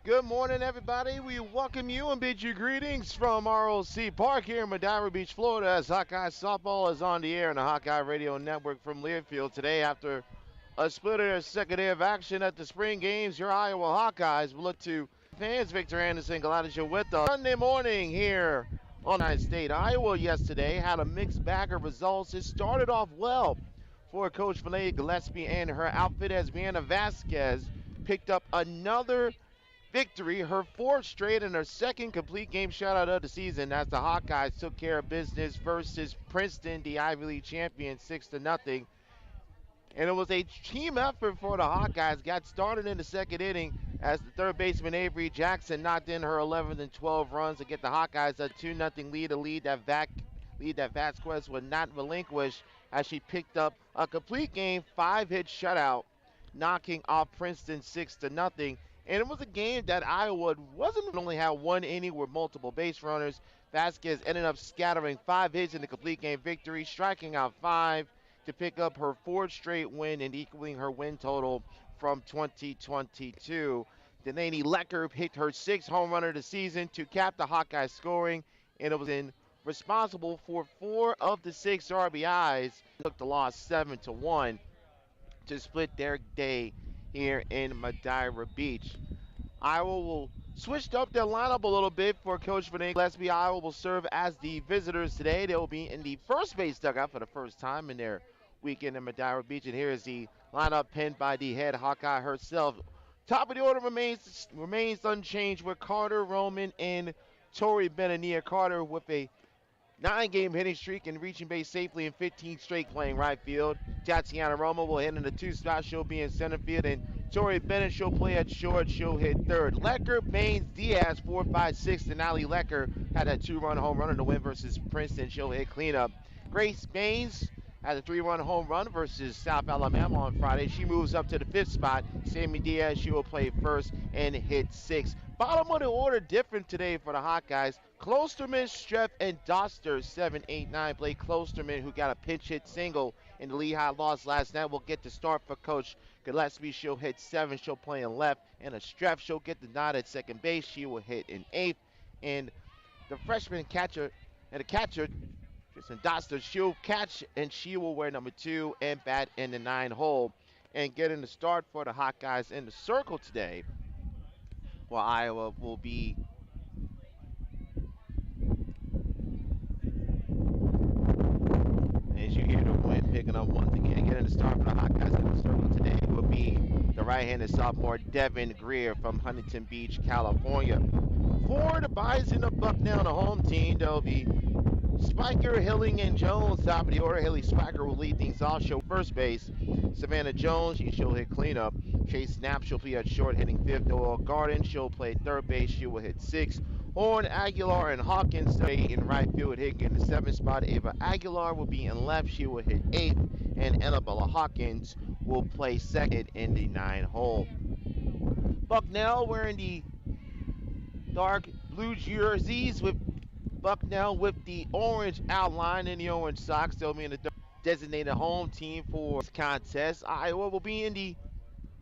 Good morning, everybody. We welcome you and bid you greetings from ROC Park here in Madeira Beach, Florida, as Hawkeye softball is on the air on the Hawkeye Radio Network from Learfield today. After a split of their second day of action at the spring games, your Iowa Hawkeyes will look to fans. Victor Anderson, glad that you're with us. Sunday morning here on United State. Iowa yesterday had a mixed bag of results. It started off well for Coach Renee Gillespie and her outfit as Brianna Vasquez picked up another victory, her fourth straight and her second complete game shutout of the season as the Hawkeyes took care of business versus Princeton, the Ivy League champion, 6-0. And it was a team effort for the Hawkeyes. Got started in the second inning as the third baseman Avery Jackson knocked in her 11th and 12 runs to get the Hawkeyes a 2-0 lead, a lead that Vasquez would not relinquish as she picked up a complete game, 5-hit shutout, knocking off Princeton 6-0. And it was a game that Iowa wasn't only had one inning with multiple base runners. Vasquez ended up scattering 5 hits in the complete game victory, striking out 5 to pick up her fourth straight win and equaling her win total from 2022. Delaney Lecker hit her 6th home run of the season to cap the Hawkeye scoring, and it was responsible for 4 of the 6 RBIs. Took the loss 7-1 to split their day here in Madeira Beach. Iowa will switch up their lineup a little bit for Coach Renee Gillespie. Iowa will serve as the visitors today. They will be in the first base dugout for the first time in their weekend in Madeira Beach. And here is the lineup penned by the head Hawkeye herself. Top of the order remains unchanged with Carter Roman and Tori Benania. Carter with a 9-game hitting streak and reaching base safely in 15 straight playing right field. Tatiana Roma will hit in the 2 spot. She'll be in center field. And Tori Bennett, she'll play at short. She'll hit third. Lecker, Baines, Diaz, 4, 5, 6. Denali Lecker had a 2-run home run in the win versus Princeton. She'll hit cleanup. Grace Baines had a 3-run home run versus South Alabama on Friday. She moves up to the 5th spot. Sammy Diaz, she will play first and hit 6. Bottom of the order different today for the Hawkeyes. Klosterman, Streff, and Doster, 7, 8, 9. Blake Klosterman, who got a pinch hit single in the Lehigh loss last night, will get the start for Coach Gillespie. She'll hit 7. She'll play in left. And a Streff, she'll get the nod at second base. She will hit in 8th. And the freshman catcher, Tristan Doster, she'll catch and she will wear number 2 and bat in the 9 hole. And getting the start for the Hawkeyes in the circle today, well, Iowa will be as you hear the wind picking up once again. Getting the start for the Hawkeyes in the circle today will be the right-handed sophomore Devin Greer from Huntington Beach, California. For the Bison of Bucknell, the home team, there'll be Spiker, Hilling, and Jones. Top of the order, Haley Spiker will lead things off. She'll first base. Savannah Jones, she'll hit cleanup. Chase Knapp, she'll play at short, hitting 5th. Noel Garden, she'll play third base. She will hit 6th. Horn, Aguilar, and Hawkins stay in right field, hitting in the 7th spot. Ava Aguilar will be in left. She will hit 8th. And Annabella Hawkins will play 2nd in the 9 hole. Bucknell wearing the dark blue jerseys with Bucknell with the orange outline and the orange socks. They'll be in the designated home team for this contest. Iowa will be in the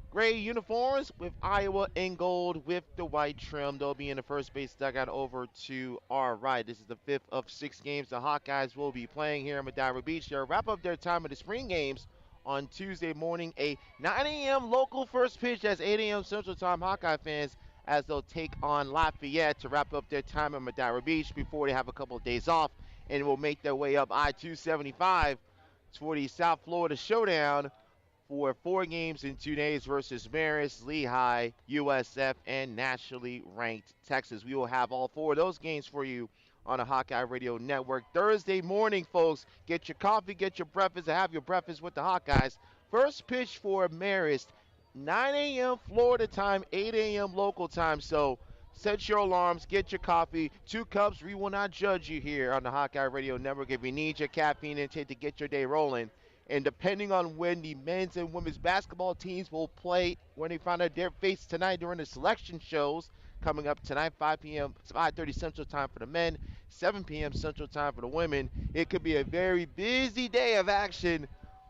gray uniforms with Iowa in gold with the white trim. They'll be in the first base dugout over to our right. This is the 5th of 6 games the Hawkeyes will be playing here in Madeira Beach. They'll wrap up their time of the spring games on Tuesday morning. A 9 a.m. local first pitch. That's 8 a.m. Central Time, Hawkeye fans, as they'll take on Lafayette to wrap up their time in Madeira Beach before they have a couple of days off and will make their way up I-275 for the South Florida Showdown for 4 games in 2 days versus Marist, Lehigh, USF, and nationally ranked Texas. We will have all 4 of those games for you on the Hawkeye Radio Network. Thursday morning, folks, get your coffee, get your breakfast, and have your breakfast with the Hawkeyes. First pitch for Marist, 9 a.m. Florida time, 8 a.m. local time. So set your alarms, get your coffee, 2 cups. We will not judge you here on the Hawkeye Radio Network if you need your caffeine intake to get your day rolling. And depending on when the men's and women's basketball teams will play, when they find out their face tonight during the selection shows coming up tonight, 5 p.m., 5:30 Central Time for the men, 7 p.m. Central Time for the women. It could be a very busy day of action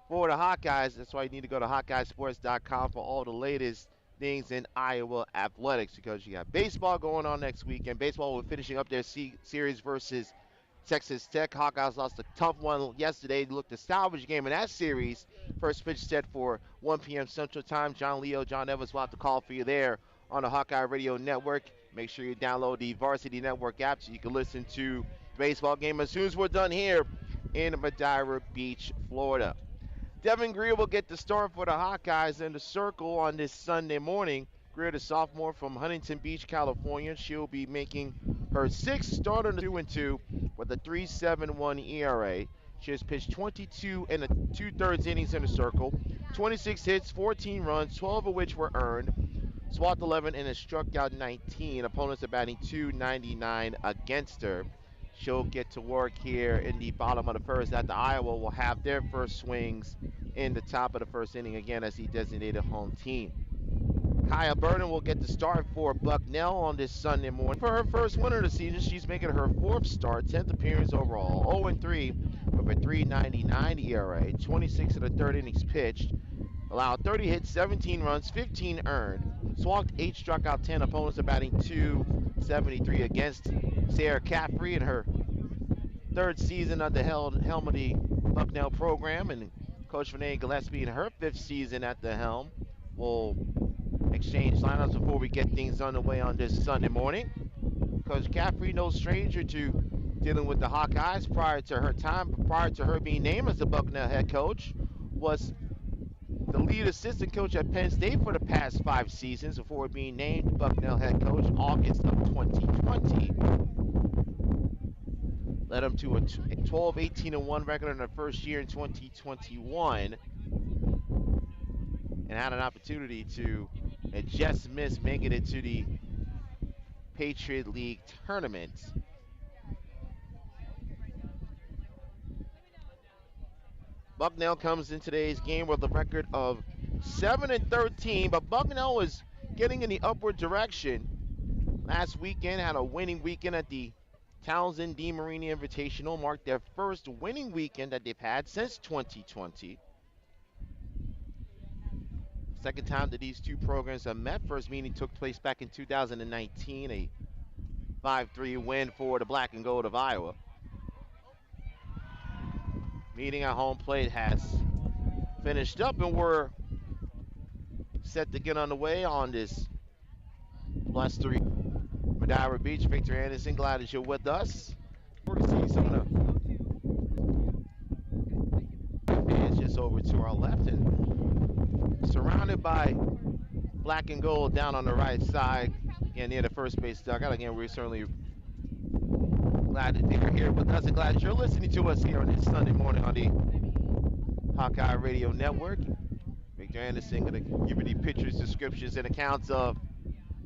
for the Hawkeyes. That's why you need to go to HawkeyeSports.com for all the latest things in Iowa athletics because you got baseball going on next weekend. Baseball will be finishing up their series versus Texas Tech. Hawkeyes lost a tough one yesterday. They looked to salvage a game in that series. First pitch set for 1 p.m. Central Time. John Leo, John Evans will have to call for you there on the Hawkeye Radio Network. Make sure you download the Varsity Network app so you can listen to the baseball game as soon as we're done here in Madeira Beach, Florida. Devin Greer will get the start for the Hawkeyes in the circle on this Sunday morning. Greer, the sophomore from Huntington Beach, California. She'll be making her sixth start on the 2-2 with a 3.71 ERA. She has pitched 22 and 2/3 innings in the circle, 26 hits, 14 runs, 12 of which were earned. Swat 11 and has struck out 19. Opponents are batting .299 against her. She'll get to work here in the bottom of the first after Iowa will have their first swings in the top of the first inning again as the designated home team. Kaya Burden will get the start for Bucknell on this Sunday morning. For her first win of the season, she's making her fourth start, 10th appearance overall, 0-3 with a 3.99 ERA, 26 and a third innings pitched, allowed 30 hits, 17 runs, 15 earned, walked 8, struck out 10. Opponents are batting .273 against Sarah Caffrey in her third season under the helm of the Bucknell program, and Coach Renee Gillespie in her fifth season at the helm will exchange lineups before we get things underway on this Sunday morning. Coach Caffrey, no stranger to dealing with the Hawkeyes prior to her being named as the Bucknell head coach, was the lead assistant coach at Penn State for the past 5 seasons before being named Bucknell head coach August of 2020. Led them to a 12-18-1 record in their first year in 2021 and had an opportunity to just miss making it to the Patriot League tournament. Bucknell comes in today's game with a record of 7-13, but Bucknell is getting in the upward direction. Last weekend had a winning weekend at the Townsend DeMarini Invitational, marked their first winning weekend that they've had since 2020. Second time that these two programs have met. First meeting took place back in 2019, a 5-3 win for the Black and Gold of Iowa. Meeting at home plate has finished up, and we're set to get underway on this blustery Madeira Beach. Victor Anderson, glad that you're with us. We're going to see some of the fans just over to our left and surrounded by Black and Gold down on the right side and near the first base dugout. Again, we're certainly glad that you're here with us and glad that you're listening to us here on this Sunday morning on the Hawkeye Radio Network. Victor Anderson going to give you the pictures, descriptions, and accounts of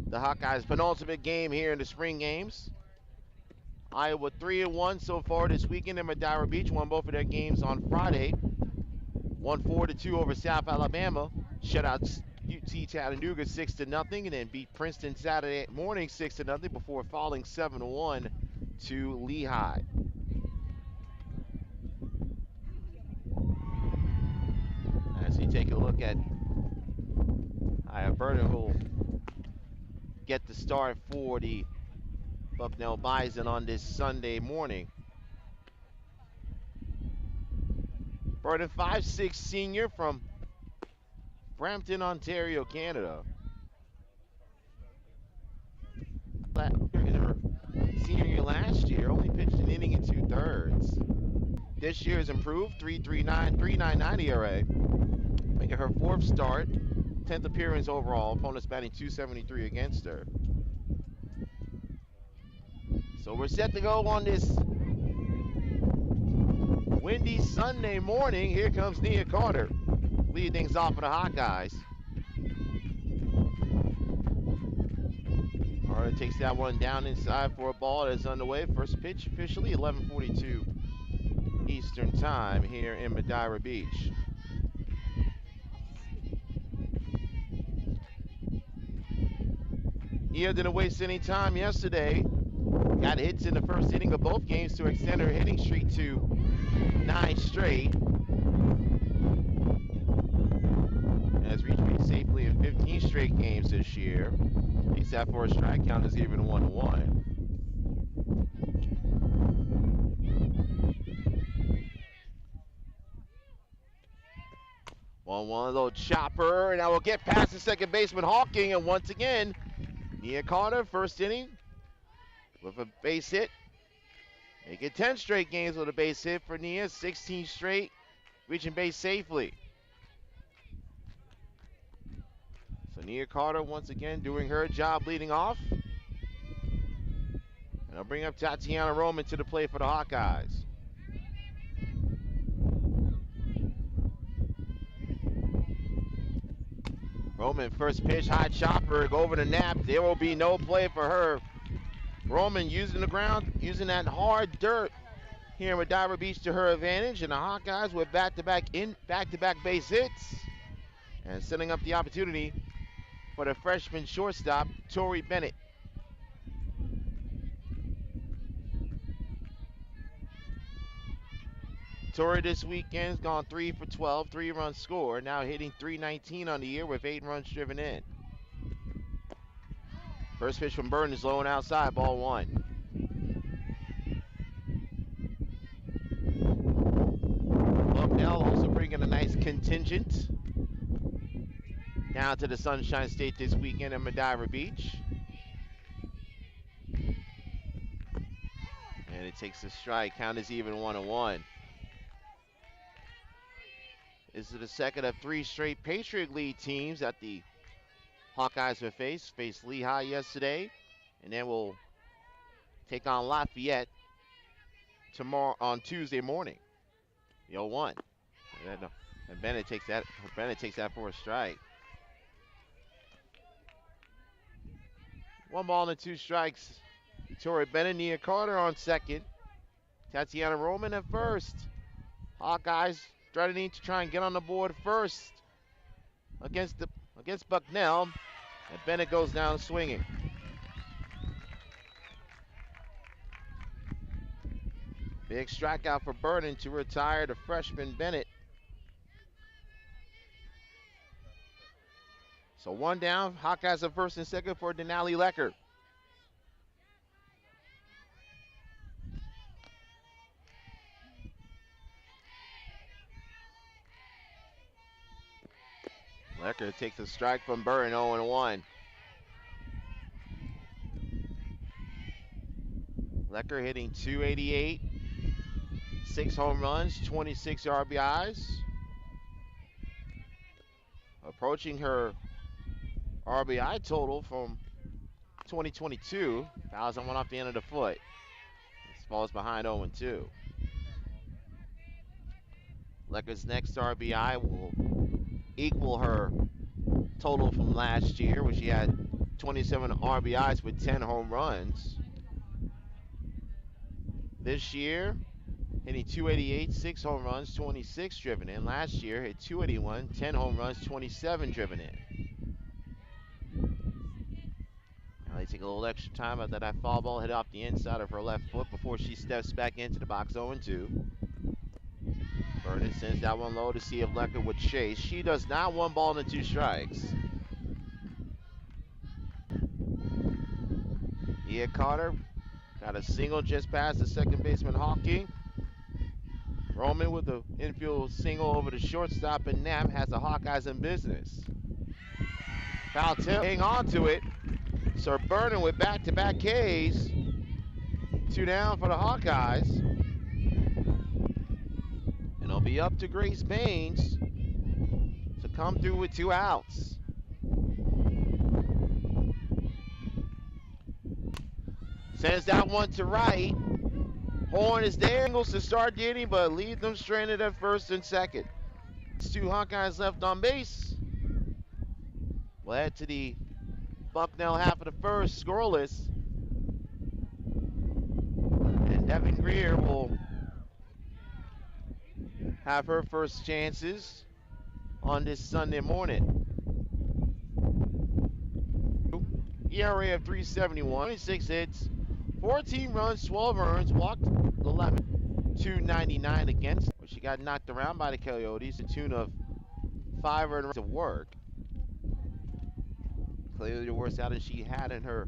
the Hawkeyes' penultimate game here in the spring games. Iowa 3-1 so far this weekend in Madeira Beach. Won both of their games on Friday. Won 4-2 over South Alabama. Shut out UT Chattanooga 6-0, and then beat Princeton Saturday morning 6-0 before falling 7-1 to Lehigh. As you take a look at Burden, who will get the start for the Bucknell Bison on this Sunday morning. Burden, 5'6" senior from Brampton, Ontario, Canada. In her senior year last year, only pitched an inning and 2/3. This year has improved, 3.99 ERA. Making her fourth start, 10th appearance overall. Opponents batting .273 against her. So we're set to go on this windy Sunday morning. Here comes Nia Carter, lead things off for the Hawkeyes. Carter takes that one down inside for a ball that's underway. First pitch officially 11:42 Eastern Time here in Madeira Beach. Nia didn't waste any time yesterday. Got hits in the first inning of both games to extend her hitting streak to 9 straight. Has reached safely in 15 straight straight games this year. Takes that for a strike count is even 1-1. 1-1, little chopper, and I will get past the second baseman Hawking, and once again, Nia Carter, first inning, with a base hit. Make it 10 straight games with a base hit for Nia, 16 straight, reaching base safely. So Nia Carter once again doing her job leading off. And I'll bring up Tatiana Roman to the plate for the Hawkeyes. Roman, first pitch, high chopper, go over the nap. There will be no play for her. Roman using the ground, using that hard dirt here in Madeira Beach to her advantage. And the Hawkeyes with back-to-back base hits. And setting up the opportunity for the freshman shortstop, Tori Bennett. Tori this weekend has gone 3 for 12, 3-run score, now hitting .319 on the year with 8 runs driven in. First pitch from Burton is low and outside, ball 1. Bucknell also bringing a nice contingent down to the Sunshine State this weekend in Madeira Beach. And it takes a strike, count is even 1-1. This is the second of 3 straight Patriot League teams that the Hawkeyes will face. Faced Lehigh yesterday, and then we'll take on Lafayette tomorrow on Tuesday morning. The 0-1. And Bennett takes that for a strike. 1 ball and 2 strikes. Tori Bennett, Nia Carter on second. Tatiana Roman at first. Hawkeyes threatening to try and get on the board first against Bucknell, and Bennett goes down swinging. Big strikeout for Burton to retire the freshman Bennett. So 1 down, Hawkeyes at first and second for Denali Lecker. Lecker takes a strike from Burton, 0-1. Lecker hitting .288, 6 home runs, 26 RBIs. Approaching her RBI total from 2022. Fouls on one off the end of the foot. This falls behind 0-2. Lecker's next RBI will equal her total from last year, where she had 27 RBIs with 10 home runs. This year, hitting .288, 6 home runs, 26 driven in. Last year, hit .281, 10 home runs, 27 driven in. Now they take a little extra time after that foul ball hit off the inside of her left foot before she steps back into the box 0-2. Burton sends that one low to see if Lecker would chase. She does not. 1 ball and 2 strikes. Nia Carter got a single just past the second baseman Hawking. Roman with the infield single over the shortstop, and Knapp has the Hawkeyes in business. Foul tip, hang on to it. Sir Burton with back-to-back Ks. 2 down for the Hawkeyes. And it'll be up to Grace Baines to come through with 2 outs. Sends that one to right. Horn is there. Angles to start the inning, but leaves them stranded at first and second. It's 2 Hawkeyes left on base. We'll head to the Bucknell half of the first, scoreless. And Devin Greer will have her first chances on this Sunday morning. ERA of 3.71, 26 hits, 14 runs, 12 earns, walked 11, 299 against. She got knocked around by the Coyotes, a tune of 5 earned runs of work. Clearly the worst outing she had in her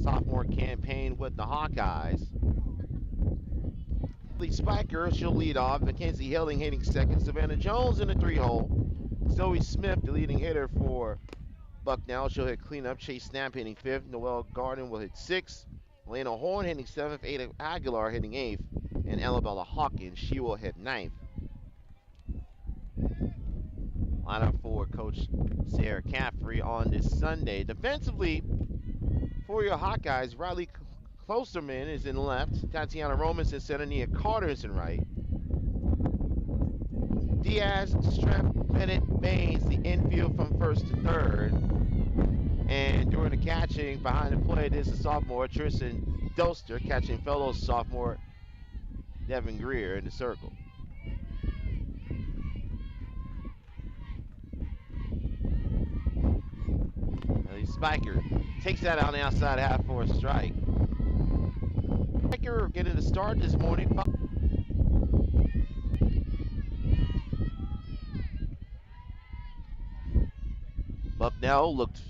sophomore campaign with the Hawkeyes. Lee Spiker, she'll lead off. Mackenzie Hilling hitting second. Savannah Jones in the 3-hole. Zoe Smith, the leading hitter for Bucknell. She'll hit cleanup. Chase Snap hitting fifth. Noelle Garden will hit sixth. Elena Horn hitting seventh. Ada Aguilar hitting eighth. And Elabella Hawkins, she will hit ninth. Lineup for Coach Sarah Caffrey on this Sunday. Defensively, for your Hawkeyes, Riley Klosterman is in left. Tatiana Romans in center. Nia Carter is in right. Diaz, Strep, Bennett, Baines, the infield from first to third. And during the catching behind the plate is the sophomore Tristan Doster catching fellow sophomore Devin Greer in the circle. Spiker takes that on the outside half for a strike. Spiker getting the start this morning. Bucknell looked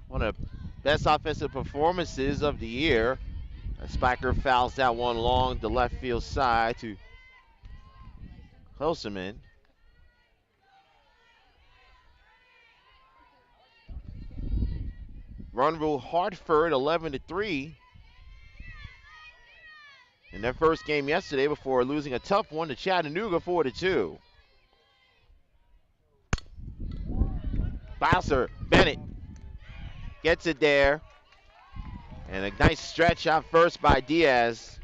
one of the best offensive performances of the year. Spiker fouls that one long the left field side to Klosterman. Run rule Hartford 11-3 in their first game yesterday before losing a tough one to Chattanooga 4-2. Bowser Bennett gets it there. And a nice stretch out first by Diaz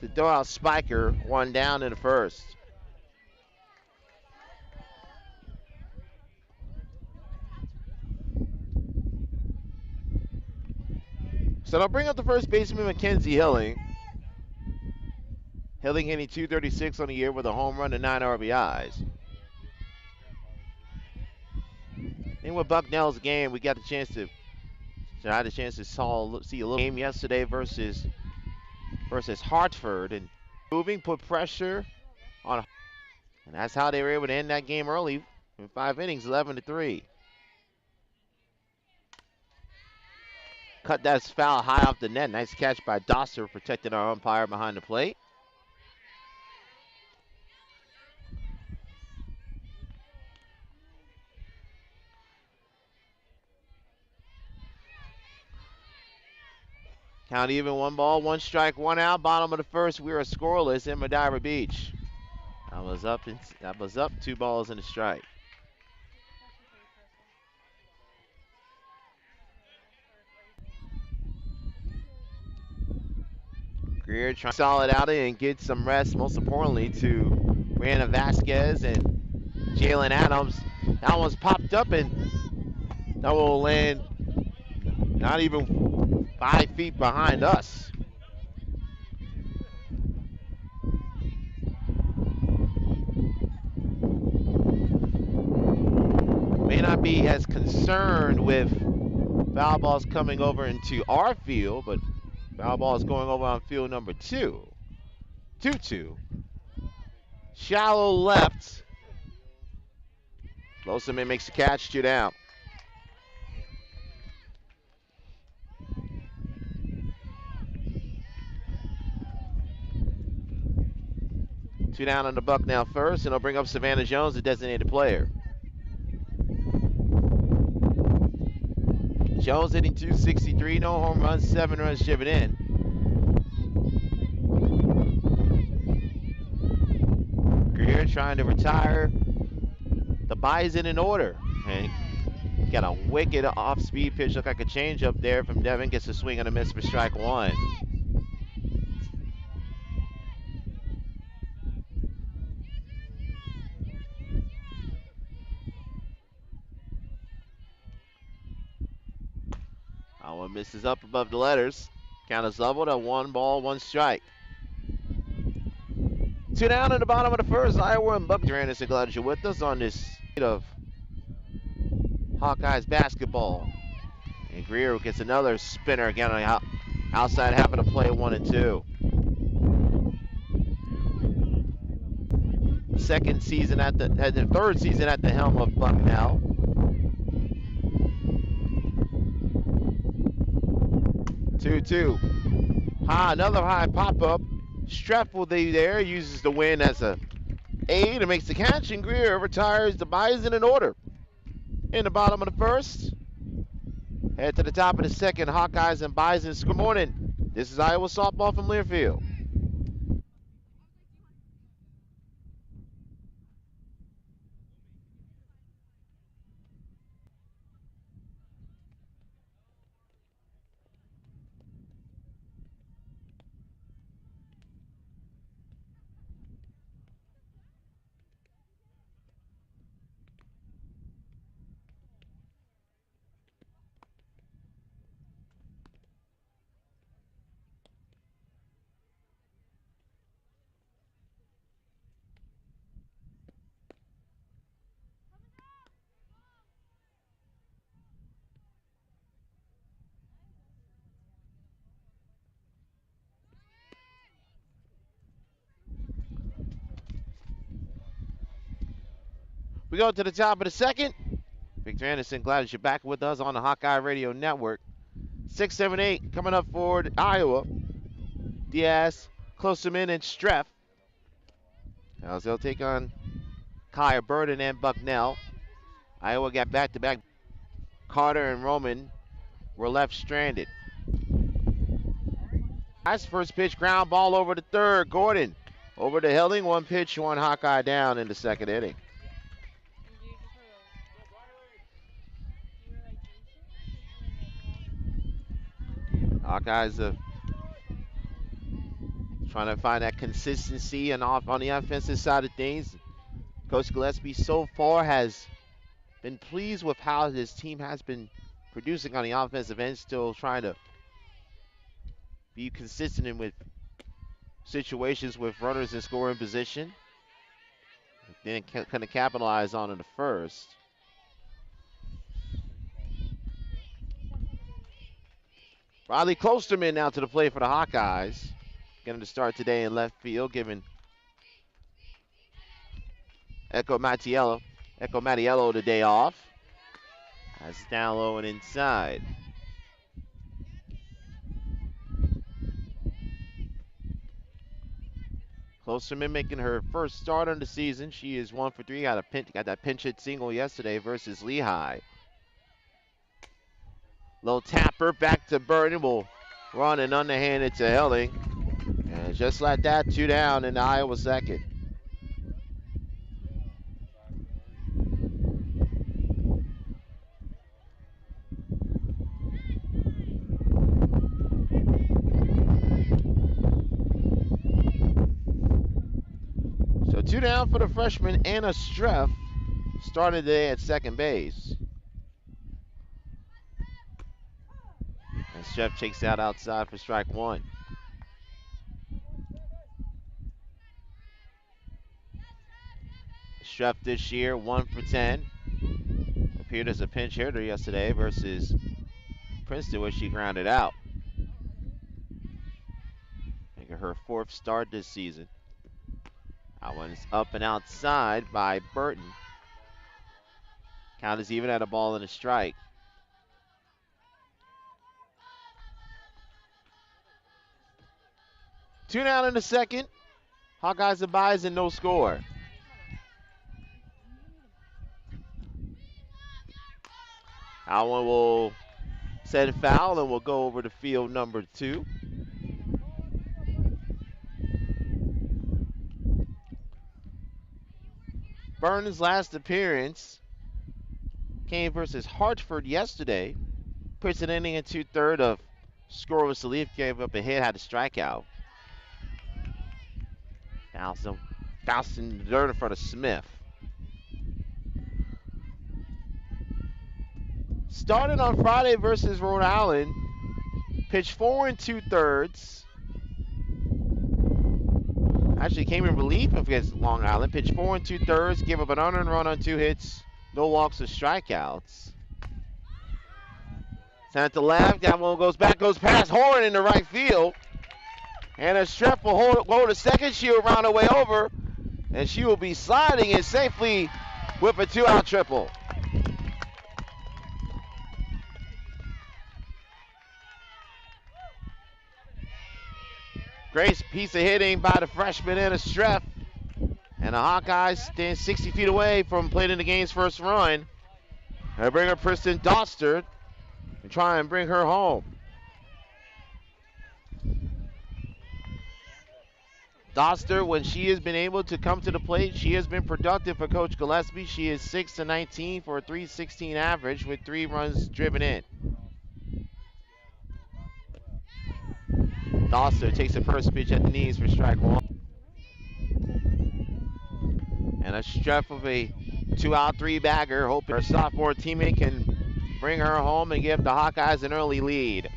to throw out Spiker, one down in the first. So they'll bring up the first baseman, Mackenzie Hilling. Hilling hitting .236 on the year with a home run and 9 RBIs. And with Bucknell's game, we got the chance to I had a chance to see a little game yesterday versus Hartford, and moving, put pressure on, and that's how they were able to end that game early in 5 innings, 11-3. Cut that foul high off the net. Nice catch by Doster, protecting our umpire behind the plate. Count even, 1 ball, 1 strike, 1 out. Bottom of the first, we are scoreless in Madeira Beach. That was up, 2 balls and a strike. Greer trying to solid out and get some rest, most importantly to Brianna Vasquez and Jalen Adams. That one's popped up and that will land not even 5 feet behind us. May not be as concerned with foul balls coming over into our field, but foul ball is going over on field number 2. 2-2. Shallow left. Klosterman makes the catch, 2 down. Two down on the Bucknell first, and it'll bring up Savannah Jones, the designated player. Jones hitting .263, no home runs, 7 runs driven in. Greer trying to retire the Bison in order. And got a wicked off-speed pitch, look like a changeup there from Devin. Gets a swing and a miss for strike 1. That one misses up above the letters. Count is leveled at 1 ball, 1 strike. 2 down in the bottom of the first. Iowa and Buck Durant is glad you're with us on this of Hawkeyes basketball. And Greer gets another spinner again on the outside half of the play, 1 and 2. third season at the helm of Bucknell. 2-2. Another high pop-up. Streff will be there, uses the win as a aid and makes the catch, and Greer retires the Bison in order. In the bottom of the first. Head to the top of the second, Hawkeyes and Bisons. Good morning. This is Iowa softball from Learfield. We go to the top of the second. Victor Anderson, glad that you're back with us on the Hawkeye Radio Network. 6, 7, 8 coming up for Iowa. Diaz, Klosterman, and Streff. As they'll take on Kyer Burden and Bucknell. Iowa got back-to-back. Carter and Roman were left stranded. Nice first pitch, ground ball over to third. Gordon over to Hilling. One pitch, one Hawkeye down in the second inning. Hawkeyes trying to find that consistency and on the offensive side of things. Coach Gillespie so far has been pleased with how his team has been producing on the offensive end, still trying to be consistent with situations with runners in scoring position. Didn't kind of capitalize on in the first. Riley Klosterman now to the plate for the Hawkeyes. Getting to start today in left field, giving Echo Mattiello the day off. That's down low and inside. Klosterman making her first start on the season. She is 1 for 3. Got that pinch hit single yesterday versus Lehigh. Little tapper back to Burden. Will run and underhanded to Hilling. And just like that, 2 down in the Iowa second. So 2 down for the freshman Anna Streff. Started today at second base. And Streff checks out outside for strike 1. Streff this year 1 for 10. Appeared as a pinch hitter yesterday versus Princeton, where she grounded out. Making her 4th start this season. That one's up and outside by Burton. Count is even at a ball and a strike. Two down in the second. Hawkeyes and Bison, no score. That one will set a foul and we'll go over to field number 2. Burns' last appearance came versus Hartford yesterday. Puts an inning in 2/3 of scoreless relief, gave up a hit, had a strikeout. Bouncing the dirt in front of Smith. Started on Friday versus Rhode Island. Pitched 4 2/3. Actually came in relief against Long Island. Pitched 4 2/3. Gave up an unearned run on 2 hits. No walks or strikeouts. Sent to left. That one goes back, goes past Horn in the right field. And a Streff will hold to second. She'll round her way over. And she will be sliding it safely with a 2-out triple. Great piece of hitting by the freshman Anna Streff. And the Hawkeyes stand 60 feet away from playing in the game's first run. They bring up Kristen Doster and try and bring her home. Doster, when she has been able to come to the plate, she has been productive for Coach Gillespie. She is 6-19 for a .316 average with 3 runs driven in. Doster takes the first pitch at the knees for strike 1. And a Streff of a 2-out 3-bagger, hoping her sophomore teammate can bring her home and give the Hawkeyes an early lead.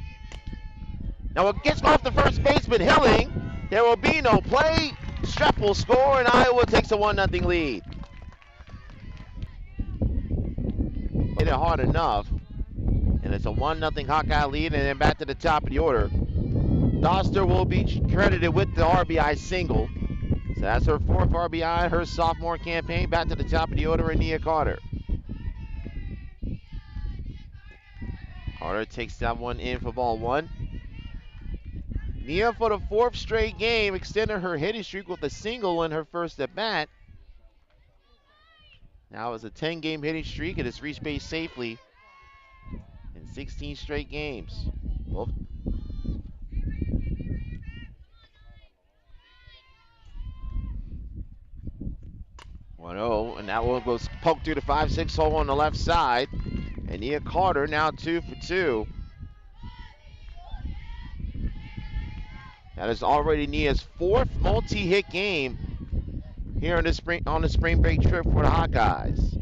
Now it gets off the first baseman, Hilling. There will be no play. Streff will score, and Iowa takes a 1-0 lead. Hit it hard enough, and it's a 1-0 Hawkeye lead, and then back to the top of the order. Doster will be credited with the RBI single. So that's her 4th RBI, her sophomore campaign. Back to the top of the order, and Nia Carter. Carter takes that one in for ball 1. Nia, for the 4th straight game, extended her hitting streak with a single in her first at bat. Now it's a 10-game hitting streak, and it's reached base safely in 16 straight games. Both. And that one goes poked through the 5-6 hole on the left side. And Nia Carter now 2 for 2. That is already Nia's 4th multi-hit game here on the spring break trip for the Hawkeyes.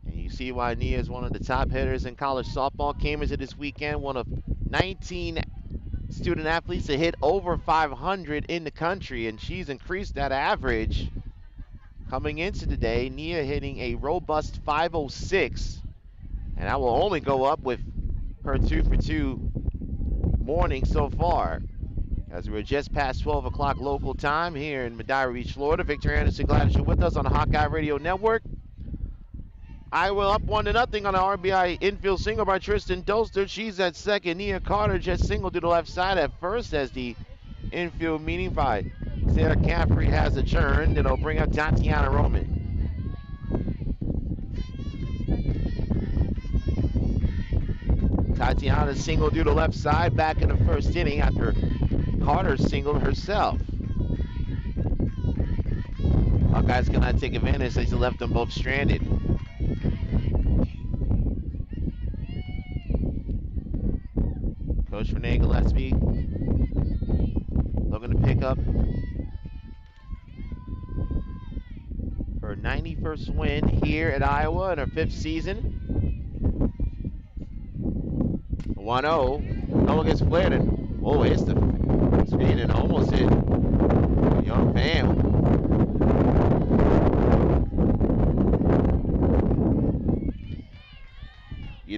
And you see why Nia is one of the top hitters in college softball. Came into this weekend one of 19 student athletes to hit over 500 in the country, and she's increased that average coming into today. Nia hitting a robust 506, and that will only go up with her 2 for 2 morning so far, as we're just past 12 o'clock local time here in Madeira Beach, Florida. Victor Anderson, glad that you're with us on the Hawkeye Radio Network. Iowa up 1-0 on an RBI infield single by Tristan Doster. She's at second. Nia Carter just singled to the left side at first as the infield meeting by Sarah Caffrey has a turn that'll bring up Tatiana Roman. Tatiana singled to the left side back in the first inning after Carter singled herself. Hawkeyes cannot take advantage as they left them both stranded. Coach Renee Gillespie looking to pick up her 91st win here at Iowa in her 5th season. 1-0. No one gets flared. And, oh, hits the screen and almost hit Young Pham. You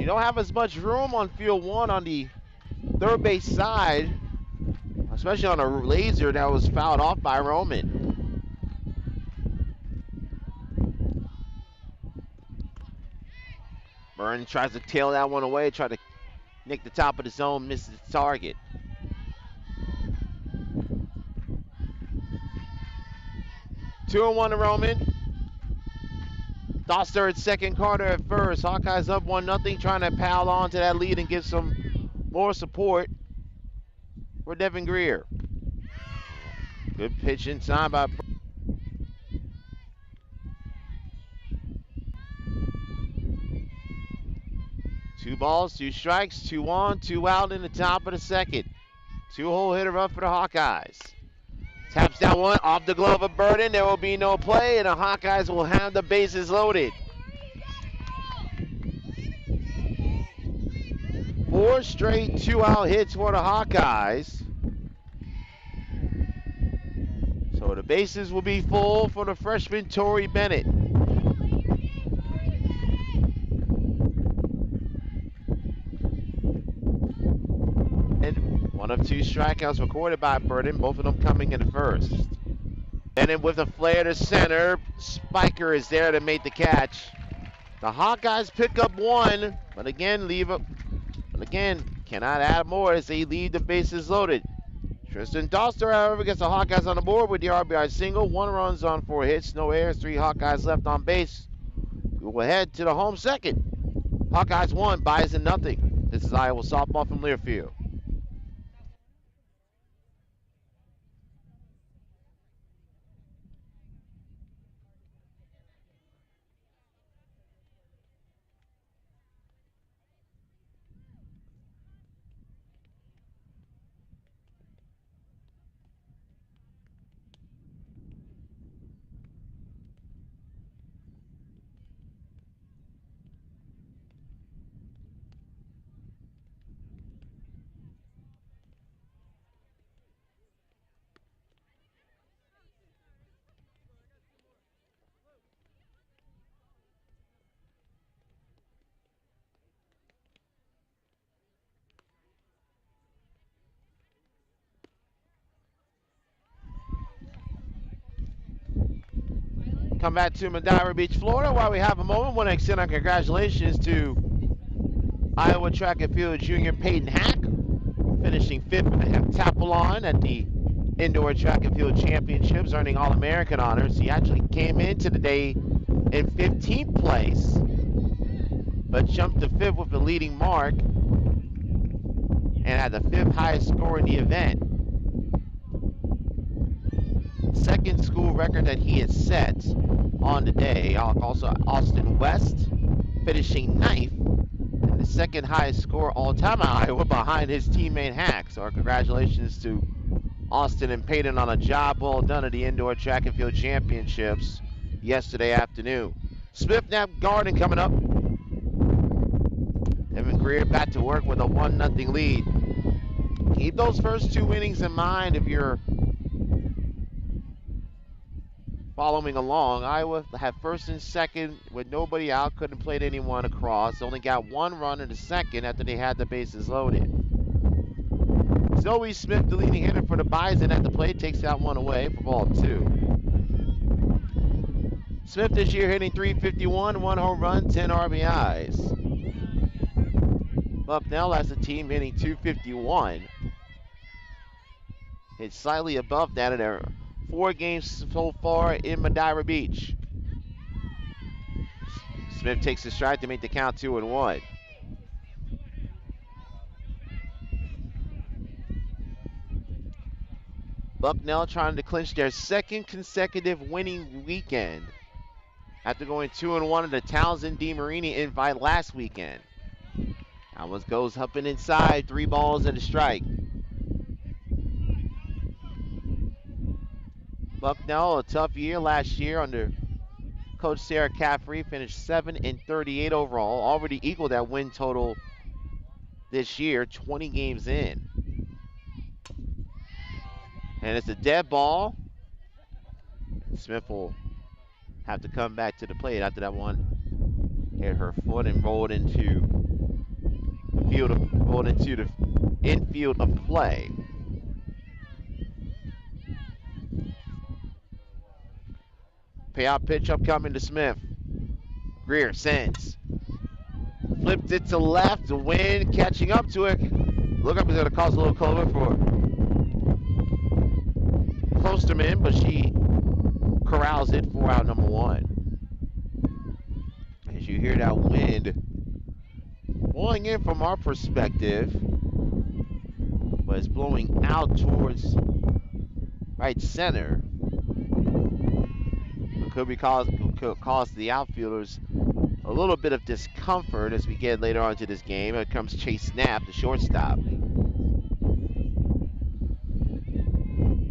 don't have as much room on field 1 on the third base side, especially on a laser that was fouled off by Roman. Burns tries to tail that one away, try to nick the top of the zone, misses the target. Two and 1 to Roman. Doster at second, Carter at first. Hawkeyes up 1-0, trying to pile on to that lead and give some more support for Devin Greer. Good pitch inside by 2 balls, 2 strikes, 2 on, 2 out in the top of the second. 2-hole hitter up for the Hawkeyes. Taps that one off the glove of Burden. There will be no play, and the Hawkeyes will have the bases loaded. 4 straight 2-out hits for the Hawkeyes. So the bases will be full for the freshman Tori Bennett. One of 2 strikeouts recorded by Burden, both of them coming in the first. And then with a flare to center, Spiker is there to make the catch. The Hawkeyes pick up 1, but again, cannot add more as they leave the bases loaded. Tristan Doster, however, gets the Hawkeyes on the board with the RBI single. 1 runs on 4 hits, no errors, 3 Hawkeyes left on base. We will head to the home second. Hawkeyes 1, Bison nothing. This is Iowa softball from Learfield. Come back to Madeira Beach, Florida. While we have a moment, want to extend our congratulations to Iowa track and field junior Peyton Hack, finishing 5th in the heptathlon at the Indoor Track and Field Championships, earning All-American honors. He actually came into the day in 15th place, but jumped to 5th with the leading mark and had the 5th highest score in the event. Second school record that he had set on the day. Also, Austin West finishing 9th, and the 2nd highest score all-time at Iowa behind his teammate Hack. So our congratulations to Austin and Peyton on a job well done at the Indoor Track and Field Championships yesterday afternoon. Smith Knapp Garden coming up. Evan Greer back to work with a 1-0 lead. Keep those first 2 innings in mind if you're following along. Iowa had 1st and 2nd with nobody out, couldn't play anyone across. Only got 1 run in the 2nd after they had the bases loaded. Zoe Smith, the leading hitter for the Bison at the plate, takes that one away for ball 2. Smith this year hitting .351, 1 home run, 10 RBIs. Bucknell as a team hitting .251. It's slightly above that in their 4 games so far in Madeira Beach. Smith takes the stride to make the count 2-1. Bucknell trying to clinch their 2nd consecutive winning weekend after going 2-1 at the Townsend DeMarini invite last weekend. That one goes up and inside, 3 balls and a strike. Bucknell, a tough year last year under Coach Sarah Caffrey, finished 7-38 overall, already equaled that win total this year, 20 games in. And it's a dead ball. Smith will have to come back to the plate after that one hit her foot and rolled into the infield of play. Payout pitch upcoming to Smith. Greer sends. Flipped it to left. The wind catching up to it. Look up, it's going to cause a little cover for Klosterman, but she corrals it for out number 1. As you hear that wind blowing in from our perspective, but it's blowing out towards right center. It could cause the outfielders a little bit of discomfort as we get later on to this game. Here comes Chase Knapp, the shortstop.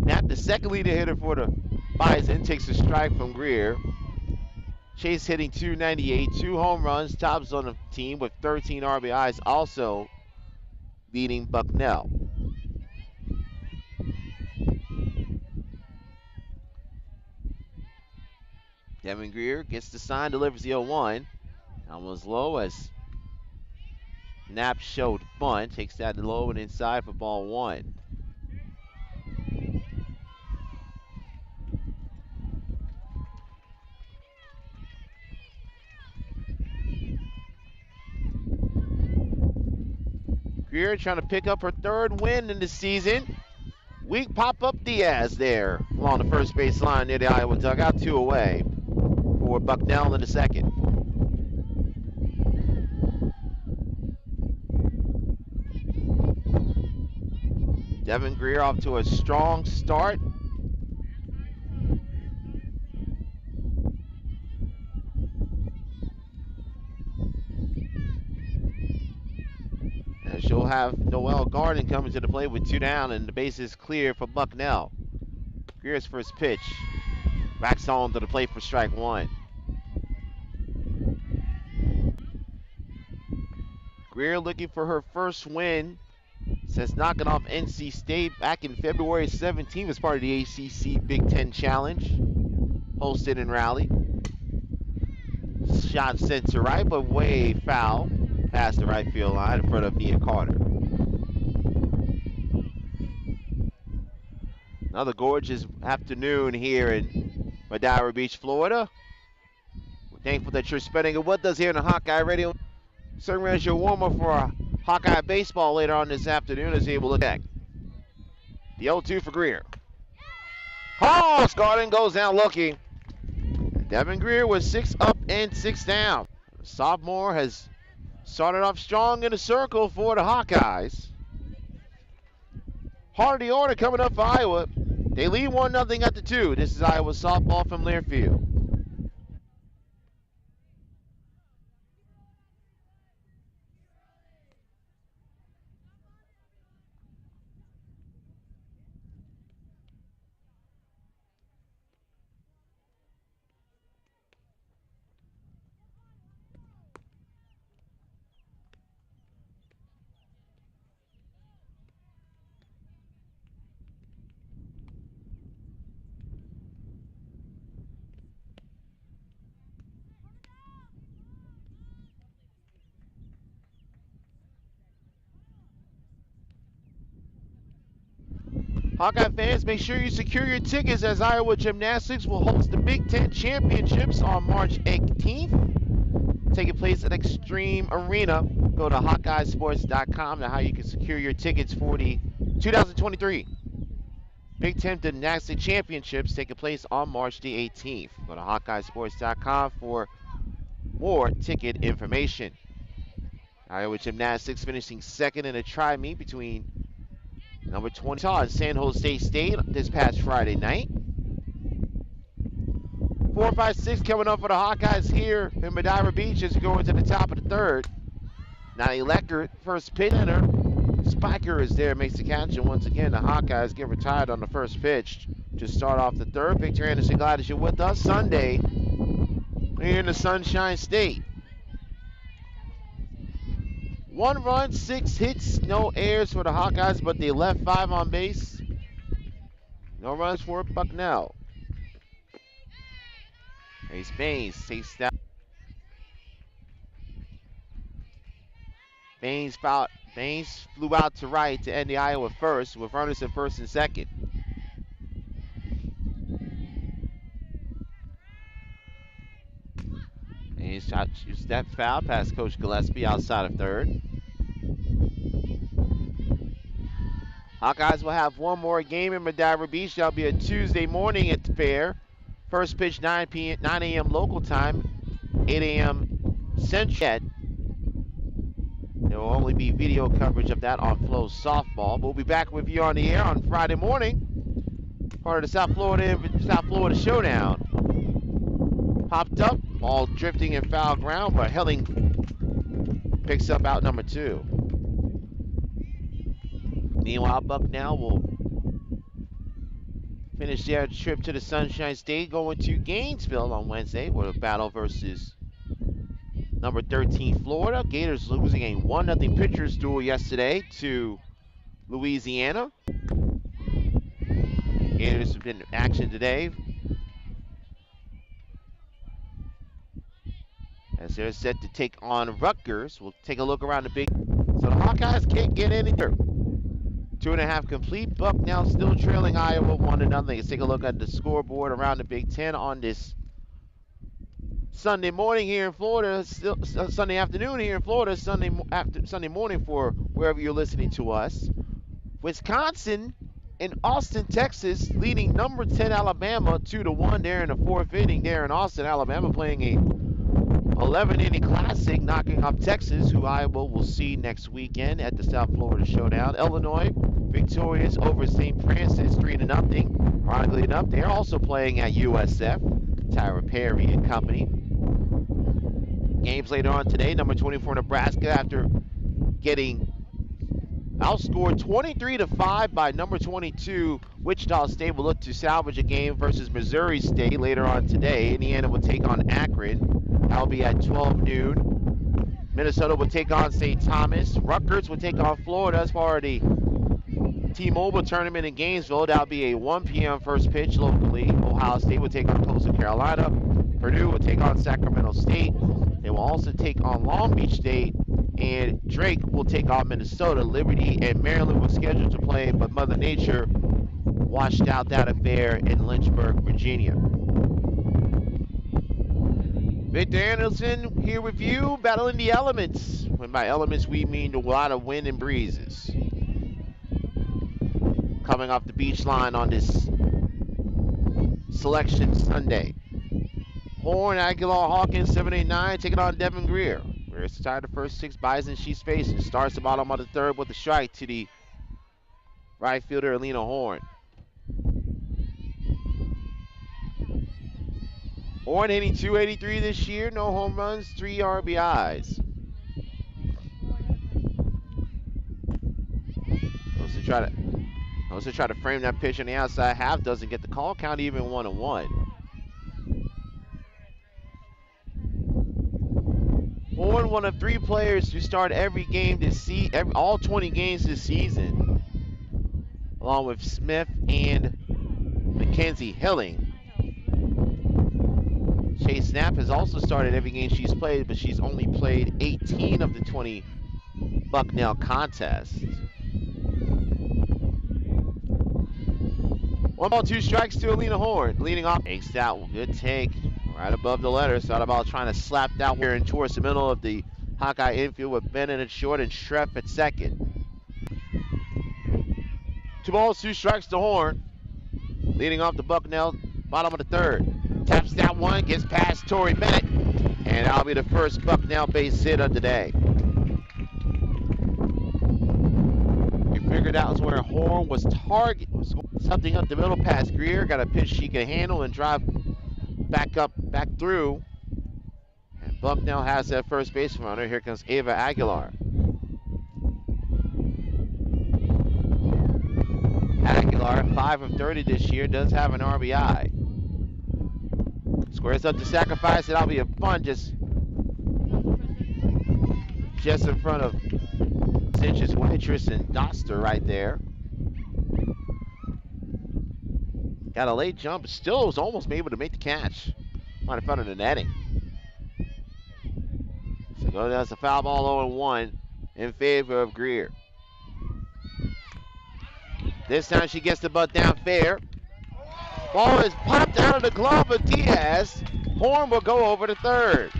Knapp, the 2nd leading hitter for the Bison, takes a strike from Greer. Chase hitting .298, 2 home runs, tops on the team with 13 RBIs, also leading Bucknell. Devin Greer gets the sign, delivers the 0-1. Almost low as Knapp showed fun. Takes that low and inside for ball one. Greer trying to pick up her third win in the season. Weak pop-up Diaz there along the first base line near the Iowa dugout. 2 away for Bucknell in the second. Devin Greer off to a strong start. And she'll have Noelle Garden coming to the plate with 2 down, and the base is clear for Bucknell. Greer's first pitch. Backs on to the plate for strike 1. Greer looking for her first win since knocking off NC State back in February 17th as part of the ACC Big Ten Challenge, hosted in Raleigh. Shot sent to right, but way foul past the right field line in front of Nia Carter. Another gorgeous afternoon here in Madeira Beach, Florida. We're thankful that you're spending it with us here in the Hawkeye Radio. Certainly as your warm-up for Hawkeye baseball later on this afternoon as we will look at the 0-2 for Greer. Garden goes down looking. Devin Greer was 6 up and 6 down. The sophomore has started off strong in the circle for the Hawkeyes. Heart of the order coming up for Iowa. They lead 1-0 at the 2. This is Iowa softball from Learfield. Hawkeye fans, make sure you secure your tickets as Iowa Gymnastics will host the Big Ten Championships on March 18th, taking place at Extreme Arena. Go to HawkeyeSports.com to how you can secure your tickets for the 2023 Big Ten Gymnastics Championships taking place on March the 18th. Go to HawkeyeSports.com for more ticket information. Iowa Gymnastics finishing second in a tri-meet between number 20 at San Jose State this past Friday night. 4-5-6 coming up for the Hawkeyes here in Madeira Beach as we go into the top of the third. Now Lecker, first pitch hitter. Spiker is there, makes the catch, and once again the Hawkeyes get retired on the first pitch to start off the third. Victor Anderson, glad that you're with us Sunday here in the Sunshine State. 1 run, 6 hits, no errors for the Hawkeyes, but they left 5 on base. No runs for Bucknell. Ace Baines takes that. Baines flew out to right to end the Iowa first with runners in first and second. Baines shoots that foul past Coach Gillespie outside of third. Hawkeyes will have one more game in Madeira Beach. That'll be a Tuesday morning at the fair. First pitch 9 a.m. local time, 8 a.m. Central. There will only be video coverage of that on Flow Softball. We'll be back with you on the air on Friday morning. Part of the South Florida Showdown. Popped up, ball drifting in foul ground, but Helling picks up out number 2. Meanwhile, Bucknell will finish their trip to the Sunshine State, going to Gainesville on Wednesday with a battle versus number 13 Florida. Gators losing a 1-0 pitcher's duel yesterday to Louisiana. Gators have been in action today as they're set to take on Rutgers. We'll take a look around the big So the Hawkeyes can't get any third. 2.5 complete. Bucknell still trailing Iowa 1-0. Let's take a look at the scoreboard around the Big Ten on this Sunday morning here in Florida. Still Sunday afternoon here in Florida. Sunday morning for wherever you're listening to us. Wisconsin and Austin, Texas, leading number 10 Alabama 2-1 there in the fourth inning there in Austin. Alabama playing a 11-inning classic, knocking off Texas, who Iowa will see next weekend at the South Florida Showdown. Illinois victorious over St. Francis 3-0. Ironically enough, they're also playing at USF. Tyra Perry and company. Games later on today. Number 24 Nebraska, after getting outscored 23-5 by number 22 Wichita State, will look to salvage a game versus Missouri State later on today. Indiana will take on Akron. That'll be at 12 noon. Minnesota will take on St. Thomas. Rutgers will take on Florida as far as the T-Mobile tournament in Gainesville. That'll be a 1 p.m. first pitch locally. Ohio State will take on Coastal Carolina. Purdue will take on Sacramento State. They will also take on Long Beach State. And Drake will take on Minnesota. Liberty and Maryland were scheduled to play, but Mother Nature washed out that affair in Lynchburg, Virginia. Victor Anderson here with you, battling the elements. When by elements we mean a lot of wind and breezes. Coming off the beach line on this Selection Sunday. Horn, Aguilar, Hawkins, 7-8-9, taking on Devin Greer. Greer's tied the first 6 Bison she's facing. Starts the bottom of the third with a strike to the right fielder, Alina Horn. Horn hitting .283 this year, no home runs, 3 RBIs. Also try to frame that pitch on the outside half, doesn't get the call, count even 1-1. Horn, one of 3 players to start every game this season, all 20 games this season, along with Smith and Mackenzie Hilling. Chase Knapp has also started every game she's played, but she's only played 18 of the 20 Bucknell contests. 1 ball, 2 strikes to Alina Horn. Leading off, takes that good take right above the letters. Thought about trying to slap that here in towards the middle of the Hawkeye infield with Bennett at short and Streff at second. 2 balls, 2 strikes to Horn. Leading off the Bucknell, bottom of the third. Taps that one, gets past Tori Bennett, and that'll be the first Bucknell base hit of the day. We figured out was where Horn was something up the middle past Greer. Got a pitch she can handle and drive back through. And Bucknell has that first base runner. Here comes Ava Aguilar. Aguilar, 5 of 30 this year, does have an RBI. Squares up to sacrifice, and that'll be a fun just in front of Cinch's waitress and Doster right there. Got a late jump, but still was almost able to make the catch right in front of the netting. So that's a foul ball 0-1 in favor of Greer. This time she gets the butt down fair. Ball is popped out of the glove of Diaz. Horn will go over to third.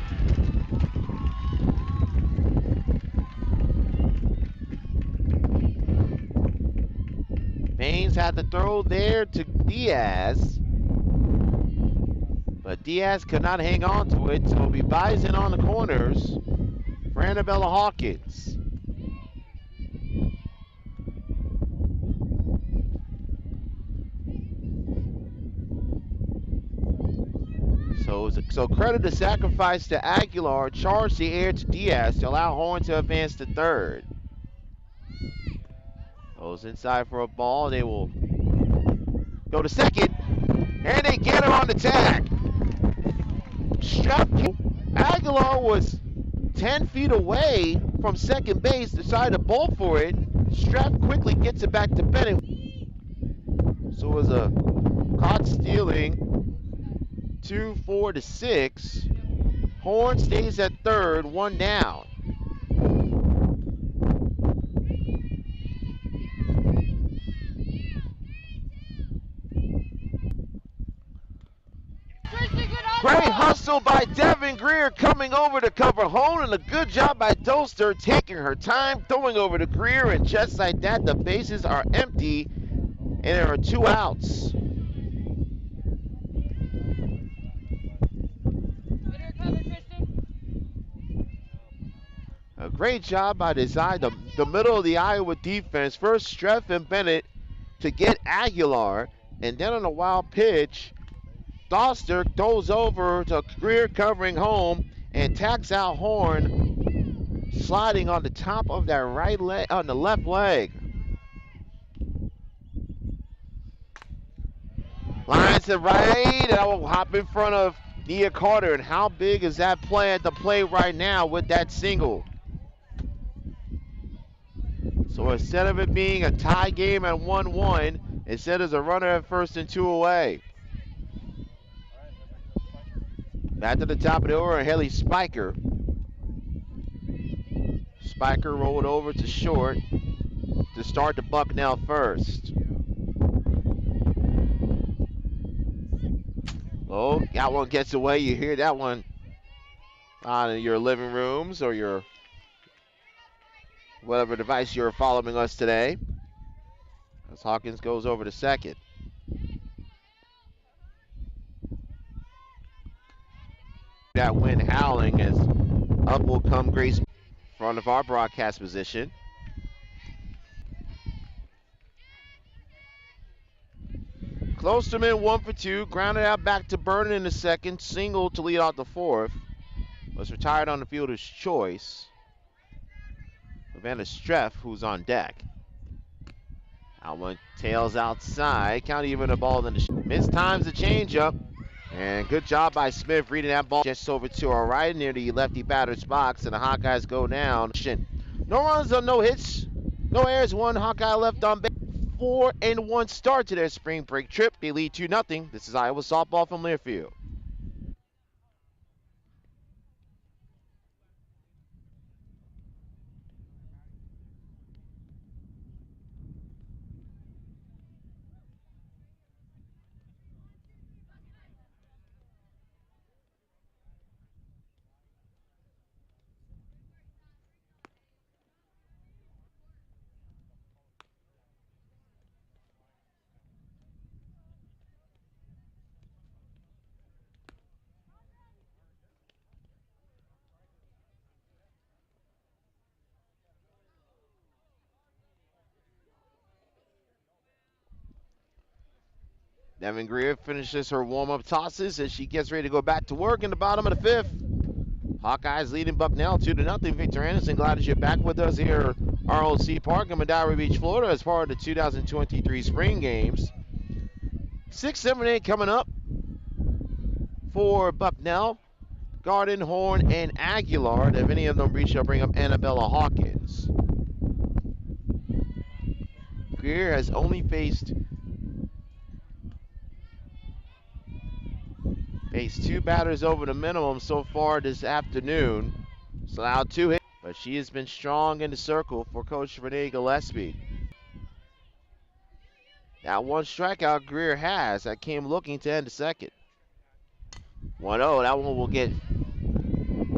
Baines had to throw there to Diaz, but Diaz could not hang on to it, so it'll be Bison on the corners for Annabella Hawkins. So credit the sacrifice to Aguilar, charge the air to Diaz to allow Horn to advance to third. Goes inside for a ball. They will go to second, and they get her on the tag. Aguilar was 10 feet away from second base, decided to bolt for it. Strapp quickly gets it back to Bennett. So it was a caught stealing. 2-4 to 6. Horn stays at third, 1 down. hustle by Devin Greer coming over to cover home, and a good job by Doster taking her time, throwing over to Greer, and just like that, the bases are empty, and there are 2 outs. A great job by the middle of the Iowa defense. First, Streff and Bennett to get Aguilar, and then on a wild pitch, Doster throws over to Greer covering home and tags out Horn, sliding on the top of that right leg, on the left leg. Lines to right, that will hop in front of Nia Carter, and how big is that play at the plate right now with that single? So instead of it being a tie game at 1-1, instead is a runner at first and 2 away. Back to the top of the order, Haley Spiker. Spiker rolled over to short to start the Bucknell first. Oh, that one gets away. You hear that one on your living rooms or your whatever device you're following us today. As Hawkins goes over to second. That wind howling as up will come Grace in front of our broadcast position. Klosterman 1 for 2, grounded out back to Burden in the second, single to lead out the fourth. Was retired on the fielder's choice. Savannah Streff, who's on deck. Out one tails outside, count even a ball in the mistimes the changeup. And good job by Smith reading that ball just over to our right near the lefty batter's box, and the Hawkeyes go down. No runs on no hits, no errors, 1 Hawkeye left on base. 4-1 start to their spring break trip. They lead 2-0. This is Iowa softball from Learfield. Devin Greer finishes her warm-up tosses as she gets ready to go back to work in the bottom of the 5th. Hawkeyes leading Bucknell 2-0. Victor Anderson, glad that you're back with us here at ROC Park in Madera Beach, Florida as part of the 2023 spring games. 6, 7, 8 coming up for Bucknell. Garden, Horn, and Aguilar. If any of them reach, I'll bring up Annabella Hawkins. Greer has only faced 2 batters over the minimum so far this afternoon. It's allowed 2 hits, but she has been strong in the circle for Coach Renee Gillespie. That 1 strikeout Greer has that came looking to end the second. 1-0, that one will get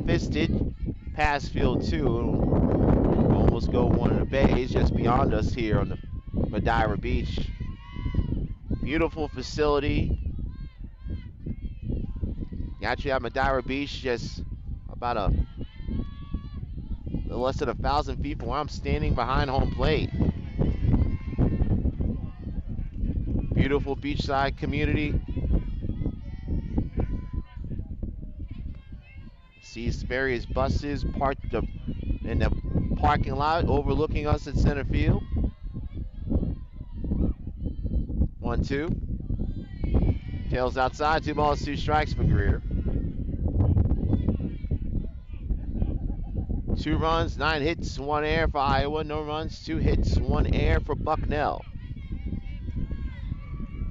fisted past field 2. It'll almost go one of the bays just beyond us here on the Madeira Beach. Beautiful facility. You actually have Madeira Beach just about a little less than 1,000 feet from where I'm standing behind home plate. Beautiful beachside community. Sees various buses parked in the parking lot overlooking us at center field. 1-2. Tails outside, 2 balls, 2 strikes for Greer. 2 runs, 9 hits, 1 error for Iowa. No runs, 2 hits, 1 error for Bucknell.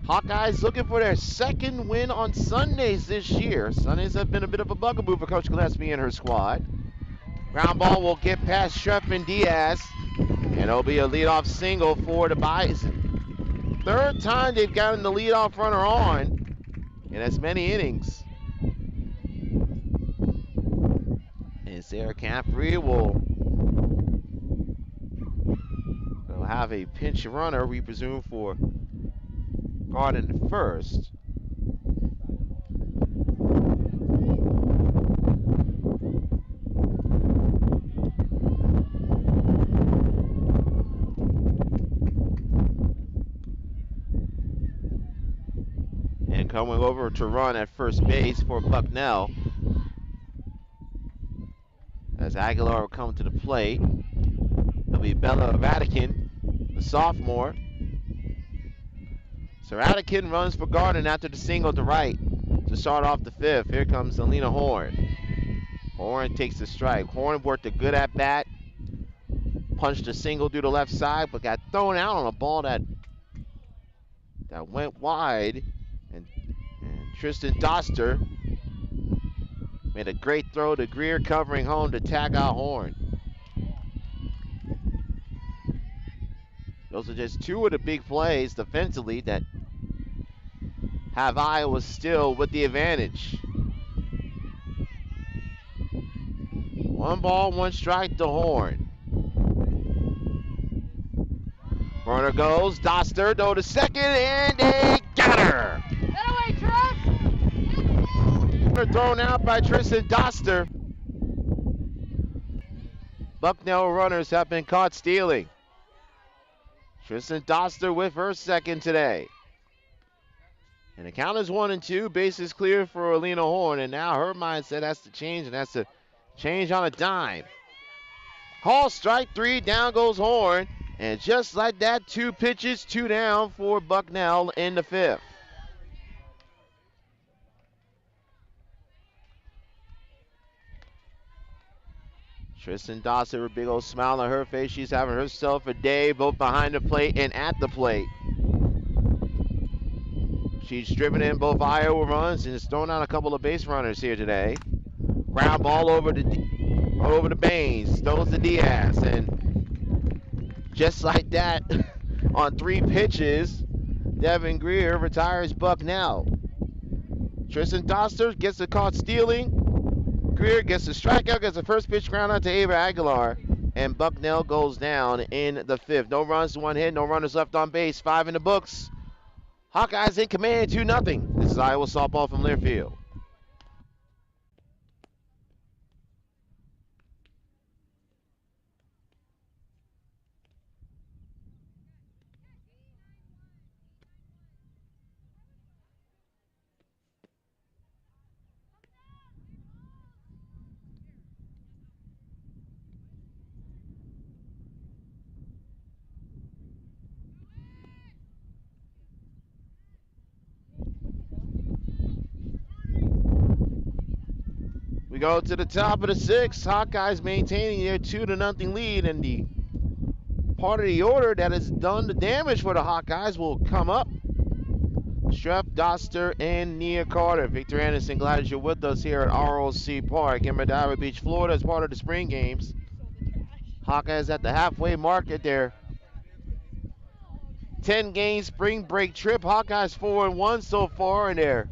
Hawkeyes looking for their 2nd win on Sundays this year. Sundays have been a bit of a bugaboo for Coach Gillespie and her squad. Ground ball will get past Streff and Diaz, and it'll be a leadoff single for the Bison. 3rd time they've gotten the leadoff runner on in as many innings. And Sarah Caffrey will have a pinch runner, we presume, for Garden at first. And coming over to run at first base for Bucknell, as Aguilar will come to the plate. It'll be Bella Radican, the sophomore. So Radican runs for Garden after the single to right to start off the fifth. Here comes Alina Horn. Horn takes the strike. Horn worked a good at bat, punched a single through the left side, but got thrown out on a ball that went wide. And Tristan Doster made a great throw to Greer, covering home to tag out Horn. Those are just two of the big plays defensively that have Iowa still with the advantage. 1 ball, 1 strike to Horn. Runner goes, Doster, though to second, and they got her! Get away, Trish! Thrown out by Tristan Doster. Bucknell runners have been caught stealing. Tristan Doster with her second today. And the count is 1-2, bases clear for Alina Horn, and now her mindset has to change, and that's to change on a dime. Call strike 3, down goes Horn, and just like that, 2 pitches, 2 down for Bucknell in the fifth. Tristan Doster with a big old smile on her face. She's having herself a day, both behind the plate and at the plate. She's driven in both Iowa runs and has thrown out a couple of base runners here today. Ground ball over to Baines, throws to Diaz, and just like that, on 3 pitches, Devin Greer retires Bucknell. Tristan Doster gets a caught stealing. Greer gets a strikeout, gets a first pitch ground out to Ava Aguilar, and Bucknell goes down in the fifth. No runs, 1 hit, no runners left on base, 5 in the books. Hawkeyes in command, 2-0. This is Iowa softball from Learfield. We go to the top of the 6th. Hawkeyes maintaining their 2-0 lead, and the part of the order that has done the damage for the Hawkeyes will come up. Streff, Doster, and Nia Carter. Victor Anderson, glad you're with us here at ROC Park in Madeira Beach, Florida, as part of the spring games. Hawkeyes at the halfway mark at their 10-game spring break trip. Hawkeyes 4-1 so far in their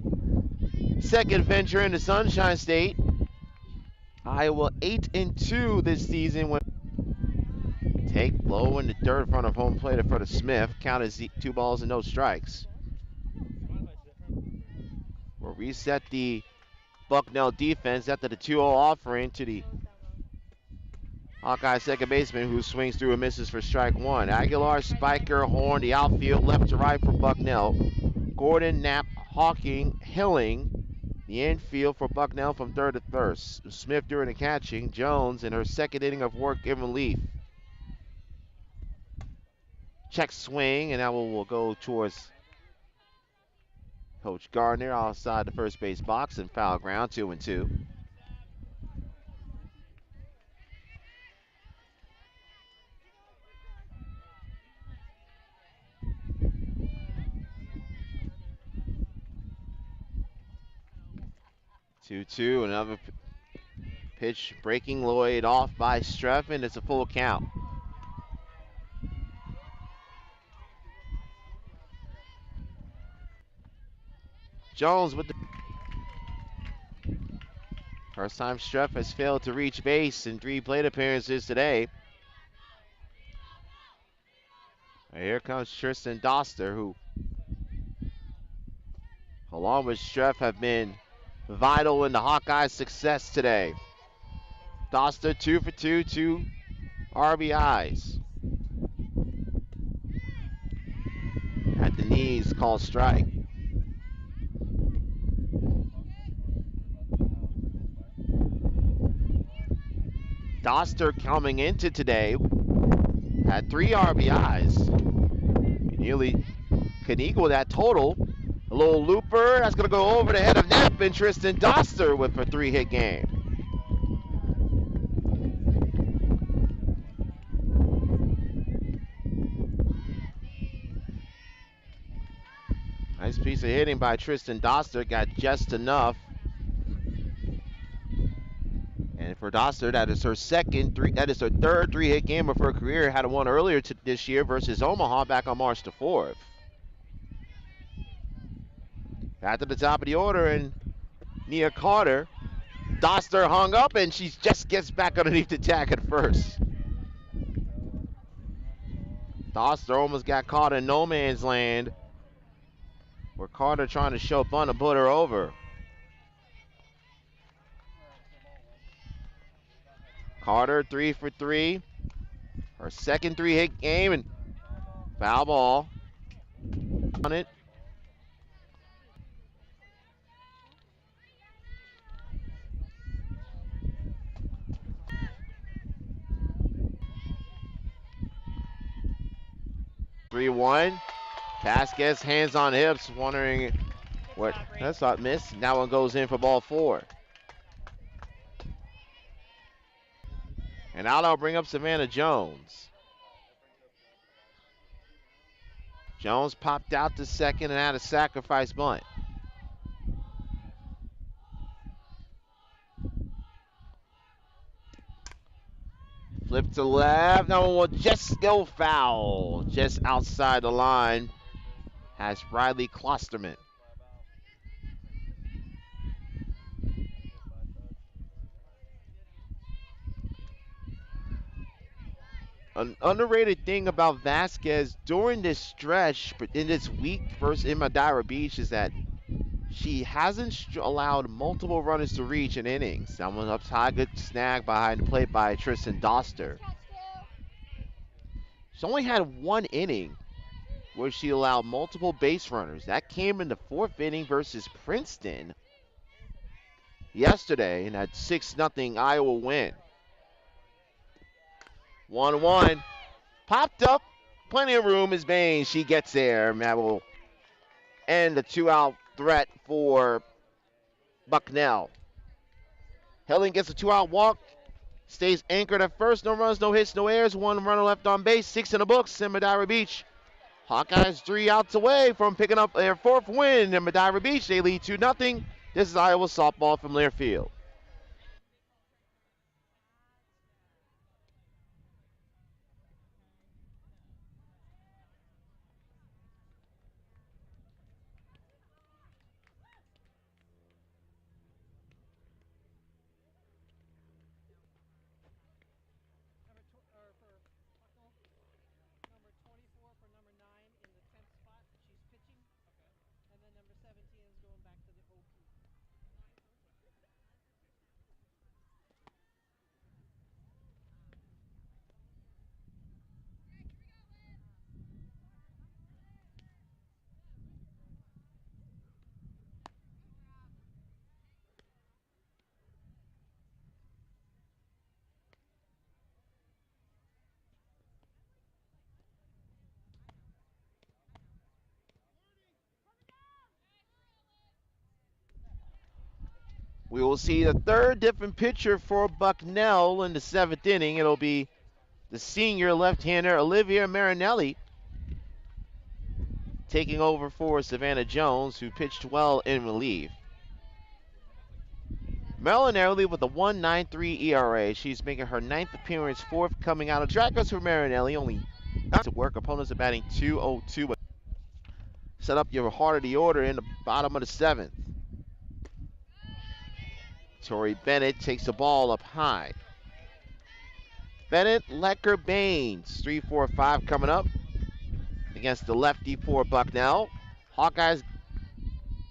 second venture in the Sunshine State. Iowa 8-2 this season. Take low in the dirt in front of home plate in front of Smith. Count as 2 balls and no strikes. We'll reset the Bucknell defense after the 2-0 offering to the Hawkeye second baseman, who swings through and misses for strike 1. Aguilar, Spiker, Horn, the outfield left to right for Bucknell. Gordon, Knapp, Hawking, Hilling. The infield for Bucknell from third to first. Smith doing the catching. Jones in her second inning of work in relief. Check swing, and that will go towards Coach Gardner outside the first base box, and foul ground, 2-2. Another pitch breaking Lloyd off by Streff, and it's a full count. Jones with the First time Streff has failed to reach base in 3 plate appearances today. And here comes Tristan Doster, who, along with Streff, have been vital in the Hawkeyes' success today. Doster 2 for 2, 2 RBIs. At the knees, called strike. Doster coming into today had 3 RBIs. He nearly could equal that total. A little looper, that's going to go over the head of net. And Tristan Doster with a 3-hit game. Nice piece of hitting by Tristan Doster, got just enough. And for Doster, that is her third 3-hit game of her career. Had one earlier this year versus Omaha back on March the 4th. Back to the top of the order, and Nia Carter. Doster hung up, and she just gets back underneath the tag at first. Doster almost got caught in no man's land, where Carter trying to show bunt and put her over. Carter 3 for 3. Her second 3-hit game, and foul ball on it. (3-1). Vasquez hands on hips, wondering what. That's not missed. Now one goes in for ball 4. And now I'll bring up Savannah Jones. Jones popped out to second and had a sacrifice bunt. Flip to left. That one will just go foul. Just outside the line has Riley Klosterman. An underrated thing about Vasquez during this stretch, but in this week versus in Madeira Beach, is that she hasn't allowed multiple runners to reach in innings. That one up high, good snag behind the plate by Tristan Doster. She's only had 1 inning where she allowed multiple base runners. That came in the 4th inning versus Princeton yesterday in that 6-0 Iowa win. 1-1. Popped up. Plenty of room is Bain. She gets there. And that will end the 2-out threat for Bucknell. Helling gets a 2-out walk. Stays anchored at first. No runs, no hits, no errors. 1 runner left on base. 6 in the books in Madeira Beach. Hawkeyes 3 outs away from picking up their 4th win in Madeira Beach. They lead 2-0. This is Iowa softball from Learfield. We will see the 3rd different pitcher for Bucknell in the 7th inning. It'll be the senior left-hander Olivia Marinelli taking over for Savannah Jones, who pitched well in relief. Marinelli with a 1.93 ERA. She's making her 9th appearance, 4th coming out of strikeouts for Marinelli. Only to work. Opponents are batting .202. Set up your heart of the order in the bottom of the 7th. Tori Bennett takes the ball up high. Bennett, Lecker, Baines. 3-4-5 coming up against the lefty for Bucknell. Hawkeyes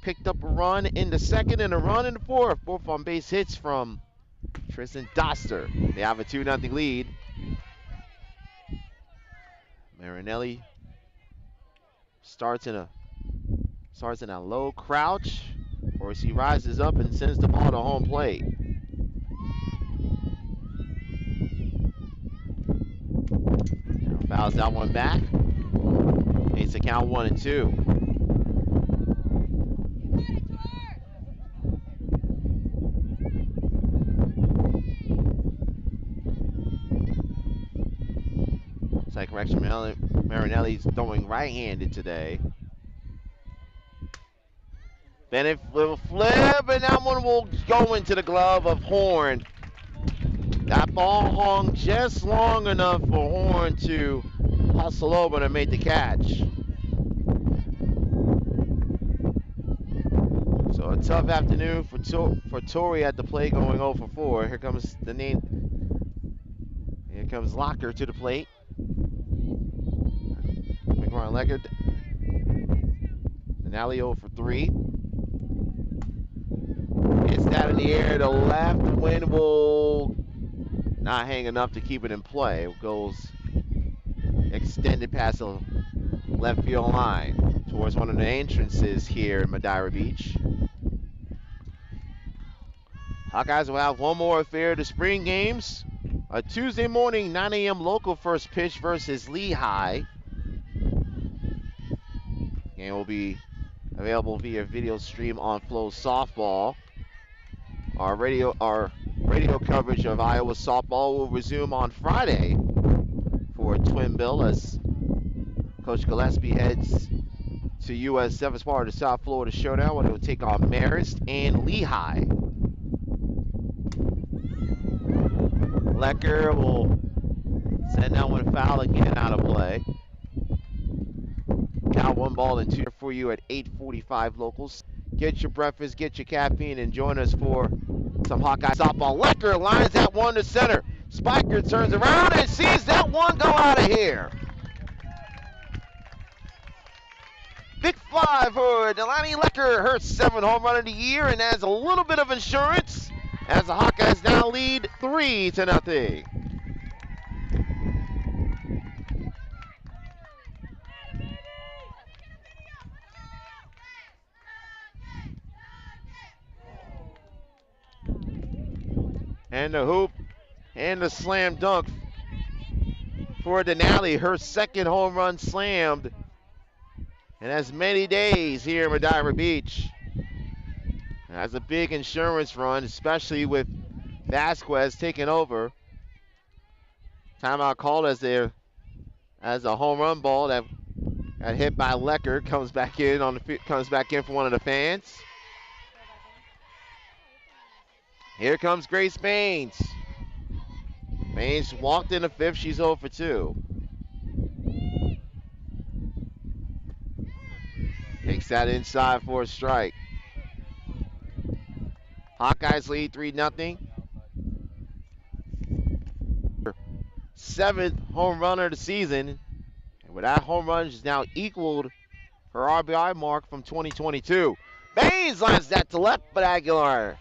picked up a run in the second and a run in the fourth. Both on base hits from Tristan Doster. They have a 2-0 lead. Marinelli starts in a low crouch. Of course, he rises up and sends the ball to home plate. Now fouls that one back. Makes the count 1-2. Looks like Rex Marinelli's throwing right-handed today. Bennett will flip, and that one will go into the glove of Horn. That ball hung just long enough for Horn to hustle over and make the catch. So a tough afternoon for Torrey at the plate, going 0 for 4. Here comes Locker to the plate. McGraw Lecker. Denali 0 for 3. It's that in the air to left. Wind will not hang enough to keep it in play. It goes extended past the left field line towards one of the entrances here in Madeira Beach. Hawkeyes will have one more affair of the spring games. A Tuesday morning 9 a.m. local first pitch versus Lehigh. Game will be available via video stream on Flow Softball. Our radio coverage of Iowa softball will resume on Friday for Twin Bill as Coach Gillespie heads to USF as part of the South Florida Showdown, where they will take on Marist and Lehigh. Lecker will send that one foul again out of play. Count 1-2 for you at 8:45 locals. Get your breakfast, get your caffeine, and join us for some Hawkeye softball. Lecker lines that one to center. Spiker turns around and sees that one go out of here. Big 5 for Delaney Lecker, her 7th home run of the year, and has a little bit of insurance as the Hawkeyes now lead 3-0. And the hoop and the slam dunk for Denali, her 2nd home run slammed in as many days here in Madeira Beach. That's a big insurance run, especially with Vasquez taking over. Timeout called as a home run ball that got hit by Lecker comes back in for one of the fans. Here comes Grace Baines. Baines walked in the 5th. She's 0 for 2. Takes that inside for a strike. Hawkeyes lead 3-0. 7th home run of the season. And with that home run, she's now equaled her RBI mark from 2022. Baines lines that to left, but Aguilar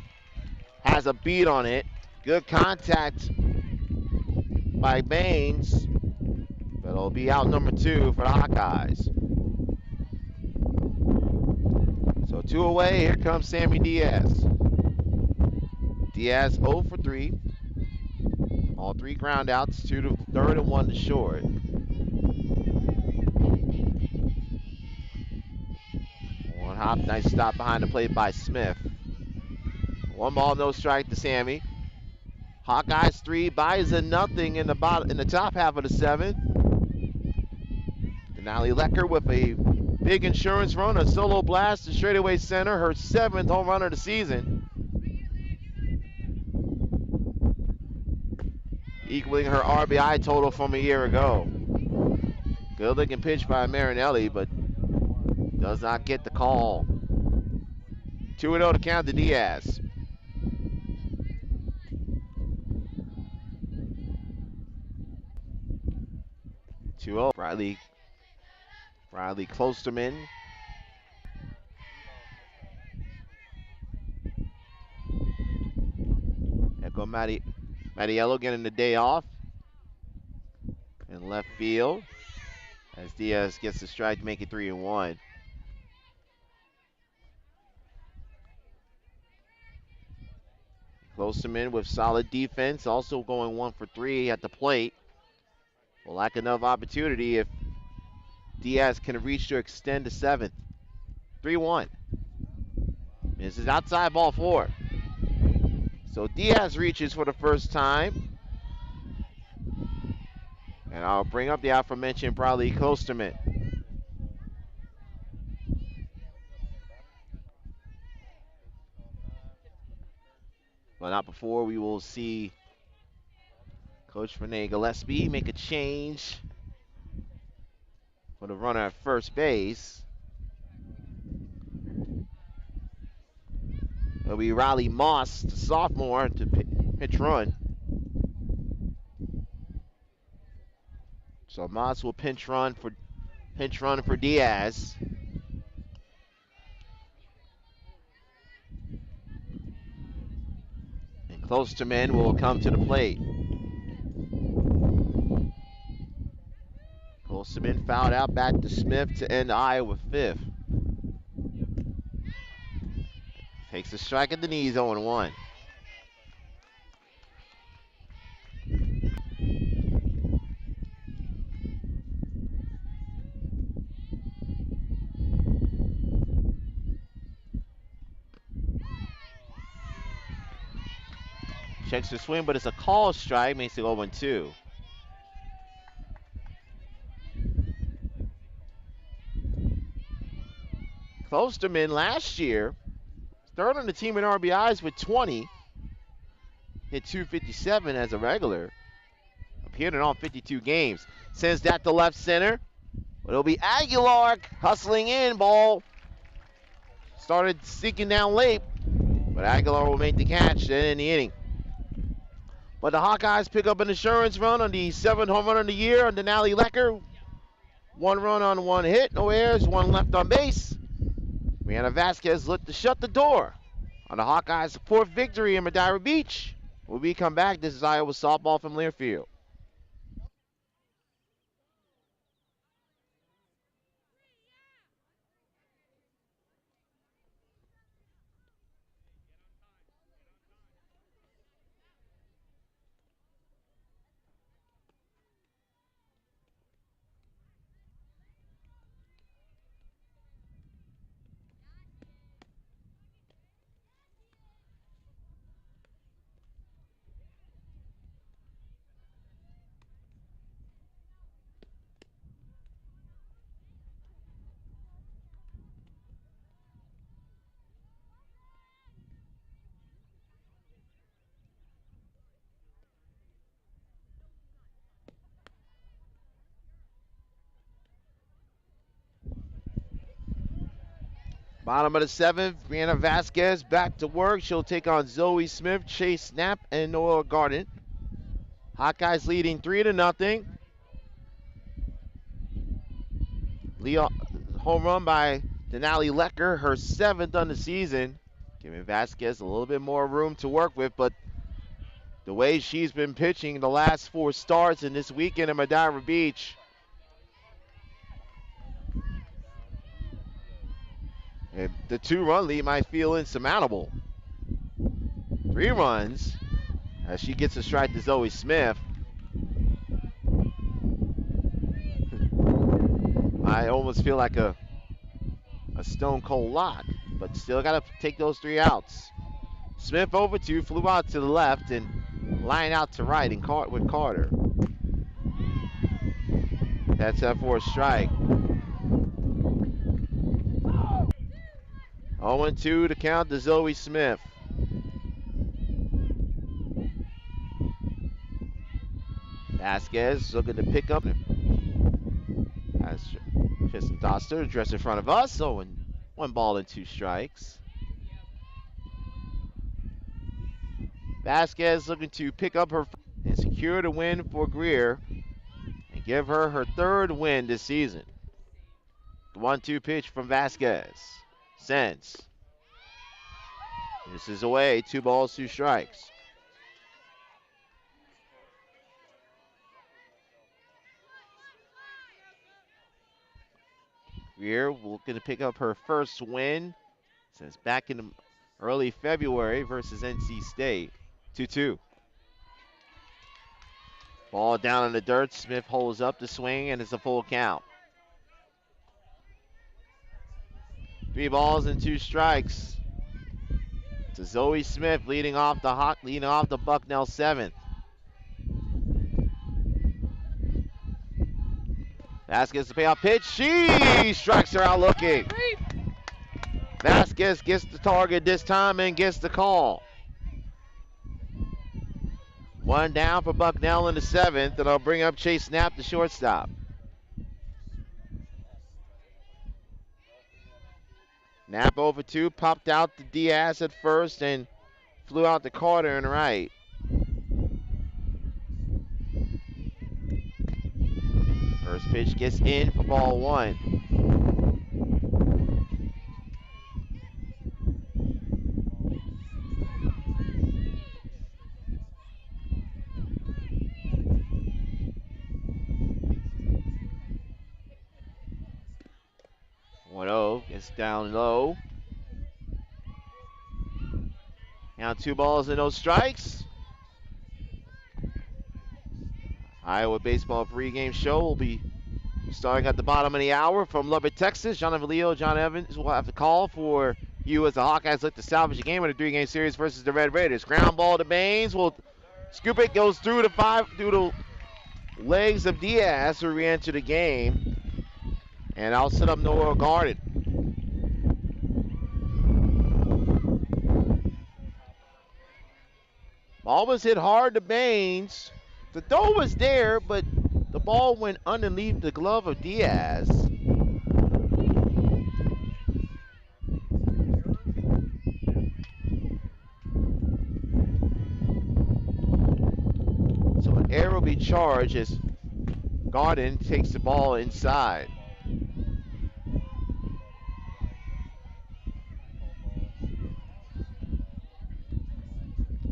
has a beat on it. Good contact by Baines, but it'll be out number 2 for the Hawkeyes. So 2 away, here comes Sammy Diaz. Diaz 0 for 3. All 3 ground outs, 2 to third and 1 to short. One hop, nice stop behind the plate by Smith. 1 ball, no strike to Sammy. Hawkeyes 3, Bison nothing in the top half of the 7th. Denali Lecker with a big insurance run, a solo blast to straightaway center, her 7th home run of the season. Equaling her RBI total from a year ago. Good looking pitch by Marinelli, but does not get the call. 2-0 to count to Diaz. 2-0. Riley Klosterman. Echo Mattiello getting the day off in left field as Diaz gets the strike to make it 3-1. Klosterman with solid defense, also going 1 for 3 at the plate. Will lack enough opportunity if Diaz can reach to extend to 7th. 3-1. This is outside ball 4. So Diaz reaches for the first time. And I'll bring up the aforementioned Riley Klosterman. But not before we will see Coach Renee Gillespie make a change for the runner at first base. It'll be Riley Moss, the sophomore, to pitch run. So Moss will pinch run for Diaz. And Klosterman will come to the plate. Klosterman fouled out back to Smith to end Iowa 5th. Takes a strike at the knees, 0-1. Checks the swing, but it's a call strike, makes it 0-2. Klosterman last year, third on the team in RBIs with 20. Hit 257 as a regular. Appeared in all 52 games. Sends that to left center. But it'll be Aguilar hustling in. Ball started seeking down late. But Aguilar will make the catch then in the inning. But the Hawkeyes pick up an insurance run on the 7th home run of the year on Denali Lecker. 1 run on 1 hit, no errors, 1 left on base. Brianna Vasquez looked to shut the door on the Hawkeyes' 4th victory in Madeira Beach. When we come back, this is Iowa softball from Learfield. Bottom of the 7th, Brianna Vasquez back to work. She'll take on Zoe Smith, Chase Snap, and Noah Garden. Hawkeyes leading 3-0. Leo, home run by Denali Lecker, her 7th on the season. Giving Vasquez a little bit more room to work with, but the way she's been pitching the last 4 starts in this weekend at Madeira Beach, the 2-run lead might feel insurmountable. 3 runs as she gets a strike to Zoe Smith. I almost feel like a stone cold lock, but still got to take those 3 outs. Smith 0-2, flew out to the left and line out to right and caught with Carter. That's up for a strike. 0-2 to count to Zoe Smith. Vasquez looking to pick up. As Tristan Doster addressed in front of us. So 1 ball and 2 strikes. Vasquez looking to pick up her and secure the win for Greer and give her her third win this season. The 1-2 pitch from Vasquez. Sends. This is away. 2 balls, 2 strikes. Greer looking to pick up her first win since back in early February versus NC State. 2-2. Ball down in the dirt. Smith holds up the swing, and it's a full count. 3 balls and 2 strikes to Zoe Smith, leading off the Bucknell 7th. Vasquez the payoff pitch. She strikes her out looking. Vasquez gets the target this time and gets the call. 1 down for Bucknell in the 7th, and I'll bring up Chase Knapp, the shortstop. Knapp over 2, popped out to Diaz at first and flew out to Carter and right. First pitch gets in for ball 1. Gets down low. Now 2 balls and no strikes. Iowa Baseball pregame show will be starting at the bottom of the hour from Lubbock, Texas. John Avalio, John Evans will have to call for you as the Hawkeyes look to salvage a game in a 3-game series versus the Red Raiders. Ground ball to Baines. Will scoop it. Goes through the legs of Diaz who re-enter the game. And I'll set up Noah Garden. Ball was hit hard to Baines. The throw was there, but the ball went underneath the glove of Diaz. So an error will be charged as Garden takes the ball inside.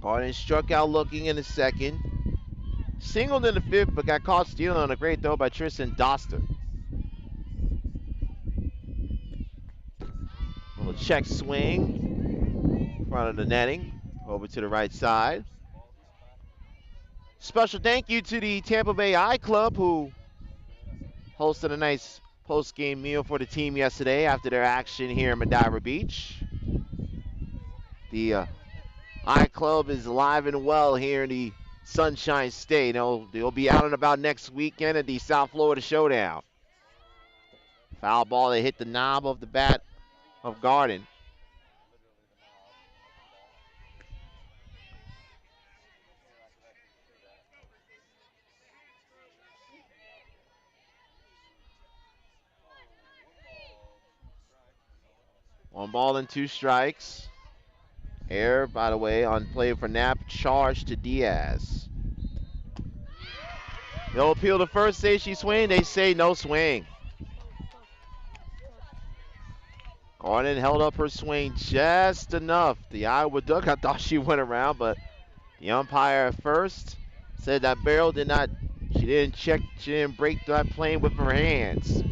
Garden struck out looking in the 2nd. Singled in the 5th, but got caught stealing on a great throw by Tristan Doster. Little check swing in front of the netting. Over to the right side. Special thank you to the Tampa Bay Eye Club who hosted a nice post-game meal for the team yesterday after their action here in Madeira Beach. The Eye Club is alive and well here in the Sunshine State. They'll be out and about next weekend at the South Florida Showdown. Foul ball that hit the knob of the bat of Garden. One ball and 2 strikes. Error, by the way, on play for Knapp, charge to Diaz. They'll appeal to first, say she swing. They say no swing. Garden held up her swing just enough. The Iowa dugout thought she went around, but the umpire at first said that barrel she didn't break that plane with her hands.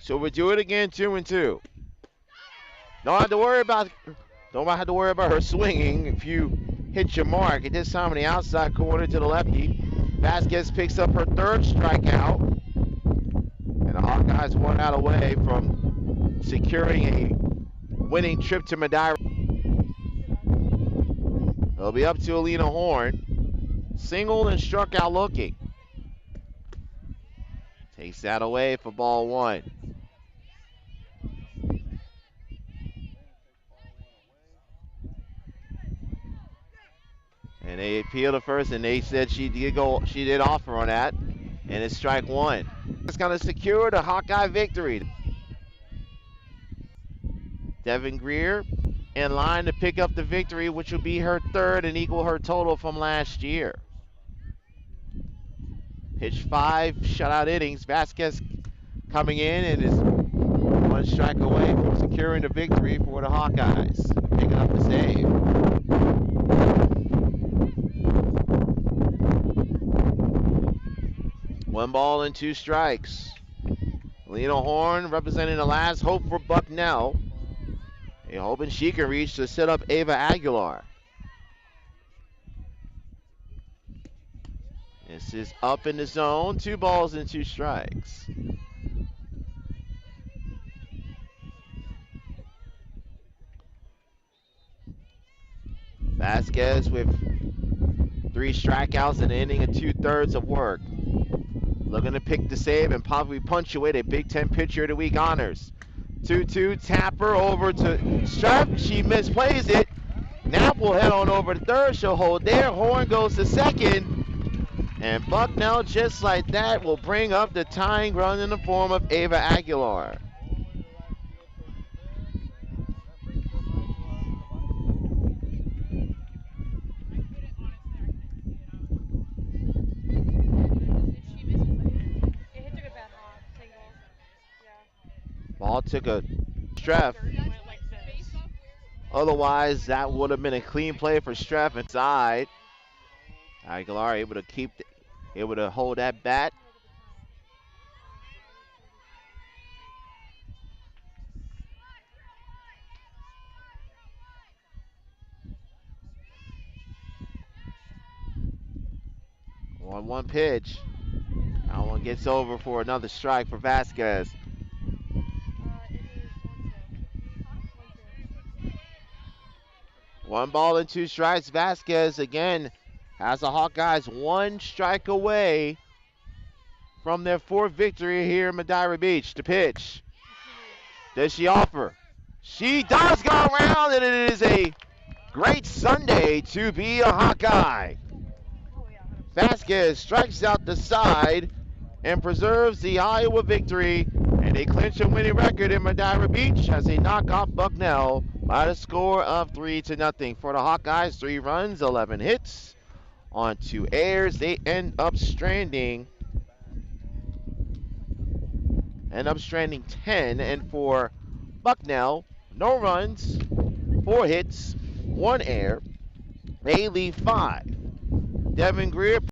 So we'll do it again, 2-2. Don't have to worry about her swinging if you hit your mark. At this time on the outside corner to the lefty, Vasquez picks up her 3rd strikeout, and the Hawkeyes 1 out away from securing a winning trip to Madeira. They'll be up to Alina Horn, singled and struck out looking. Takes that away for ball 1. And they appealed to first, and they said she did offer on that, and it's strike 1. It's going to secure the Hawkeye victory. Devin Greer in line to pick up the victory, which will be her 3rd and equal her total from last year. Pitched 5 shutout innings. Vasquez coming in and is 1 strike away from securing the victory for the Hawkeyes. Picking up the save. One ball and 2 strikes. Lena Horn representing the last hope for Bucknell. They're hoping she can reach to set up Ava Aguilar. This is up in the zone. 2 balls and 2 strikes. Vasquez with 3 strikeouts in an inning and 2/3 of work. Looking to pick the save and probably punctuate a Big Ten Pitcher of the Week honors. 2-2, Tapper over to Streff. She misplays it. Knapp will head on over to third. She'll hold there. Horn goes to second. And Bucknell, just like that, will bring up the tying run in the form of Ava Aguilar. Ball took a Streff. Otherwise, that would have been a clean play for Streff inside. Aguilar able to hold that bat. One pitch. That one gets over for another strike for Vasquez. One ball and 2 strikes. Vasquez again has the Hawkeyes 1 strike away from their 4th victory here in Madeira Beach. The pitch. Does she offer? She does go around, and it is a great Sunday to be a Hawkeye. Vasquez strikes out the side and preserves the Iowa victory, and they clinch a winning record in Madeira Beach as they knock off Bucknell by the score of 3-0. For the Hawkeyes, 3 runs, 11 hits on 2 errors. They end up stranding 10. And for Bucknell, no runs, 4 hits, 1 error. They leave 5. Devin Greer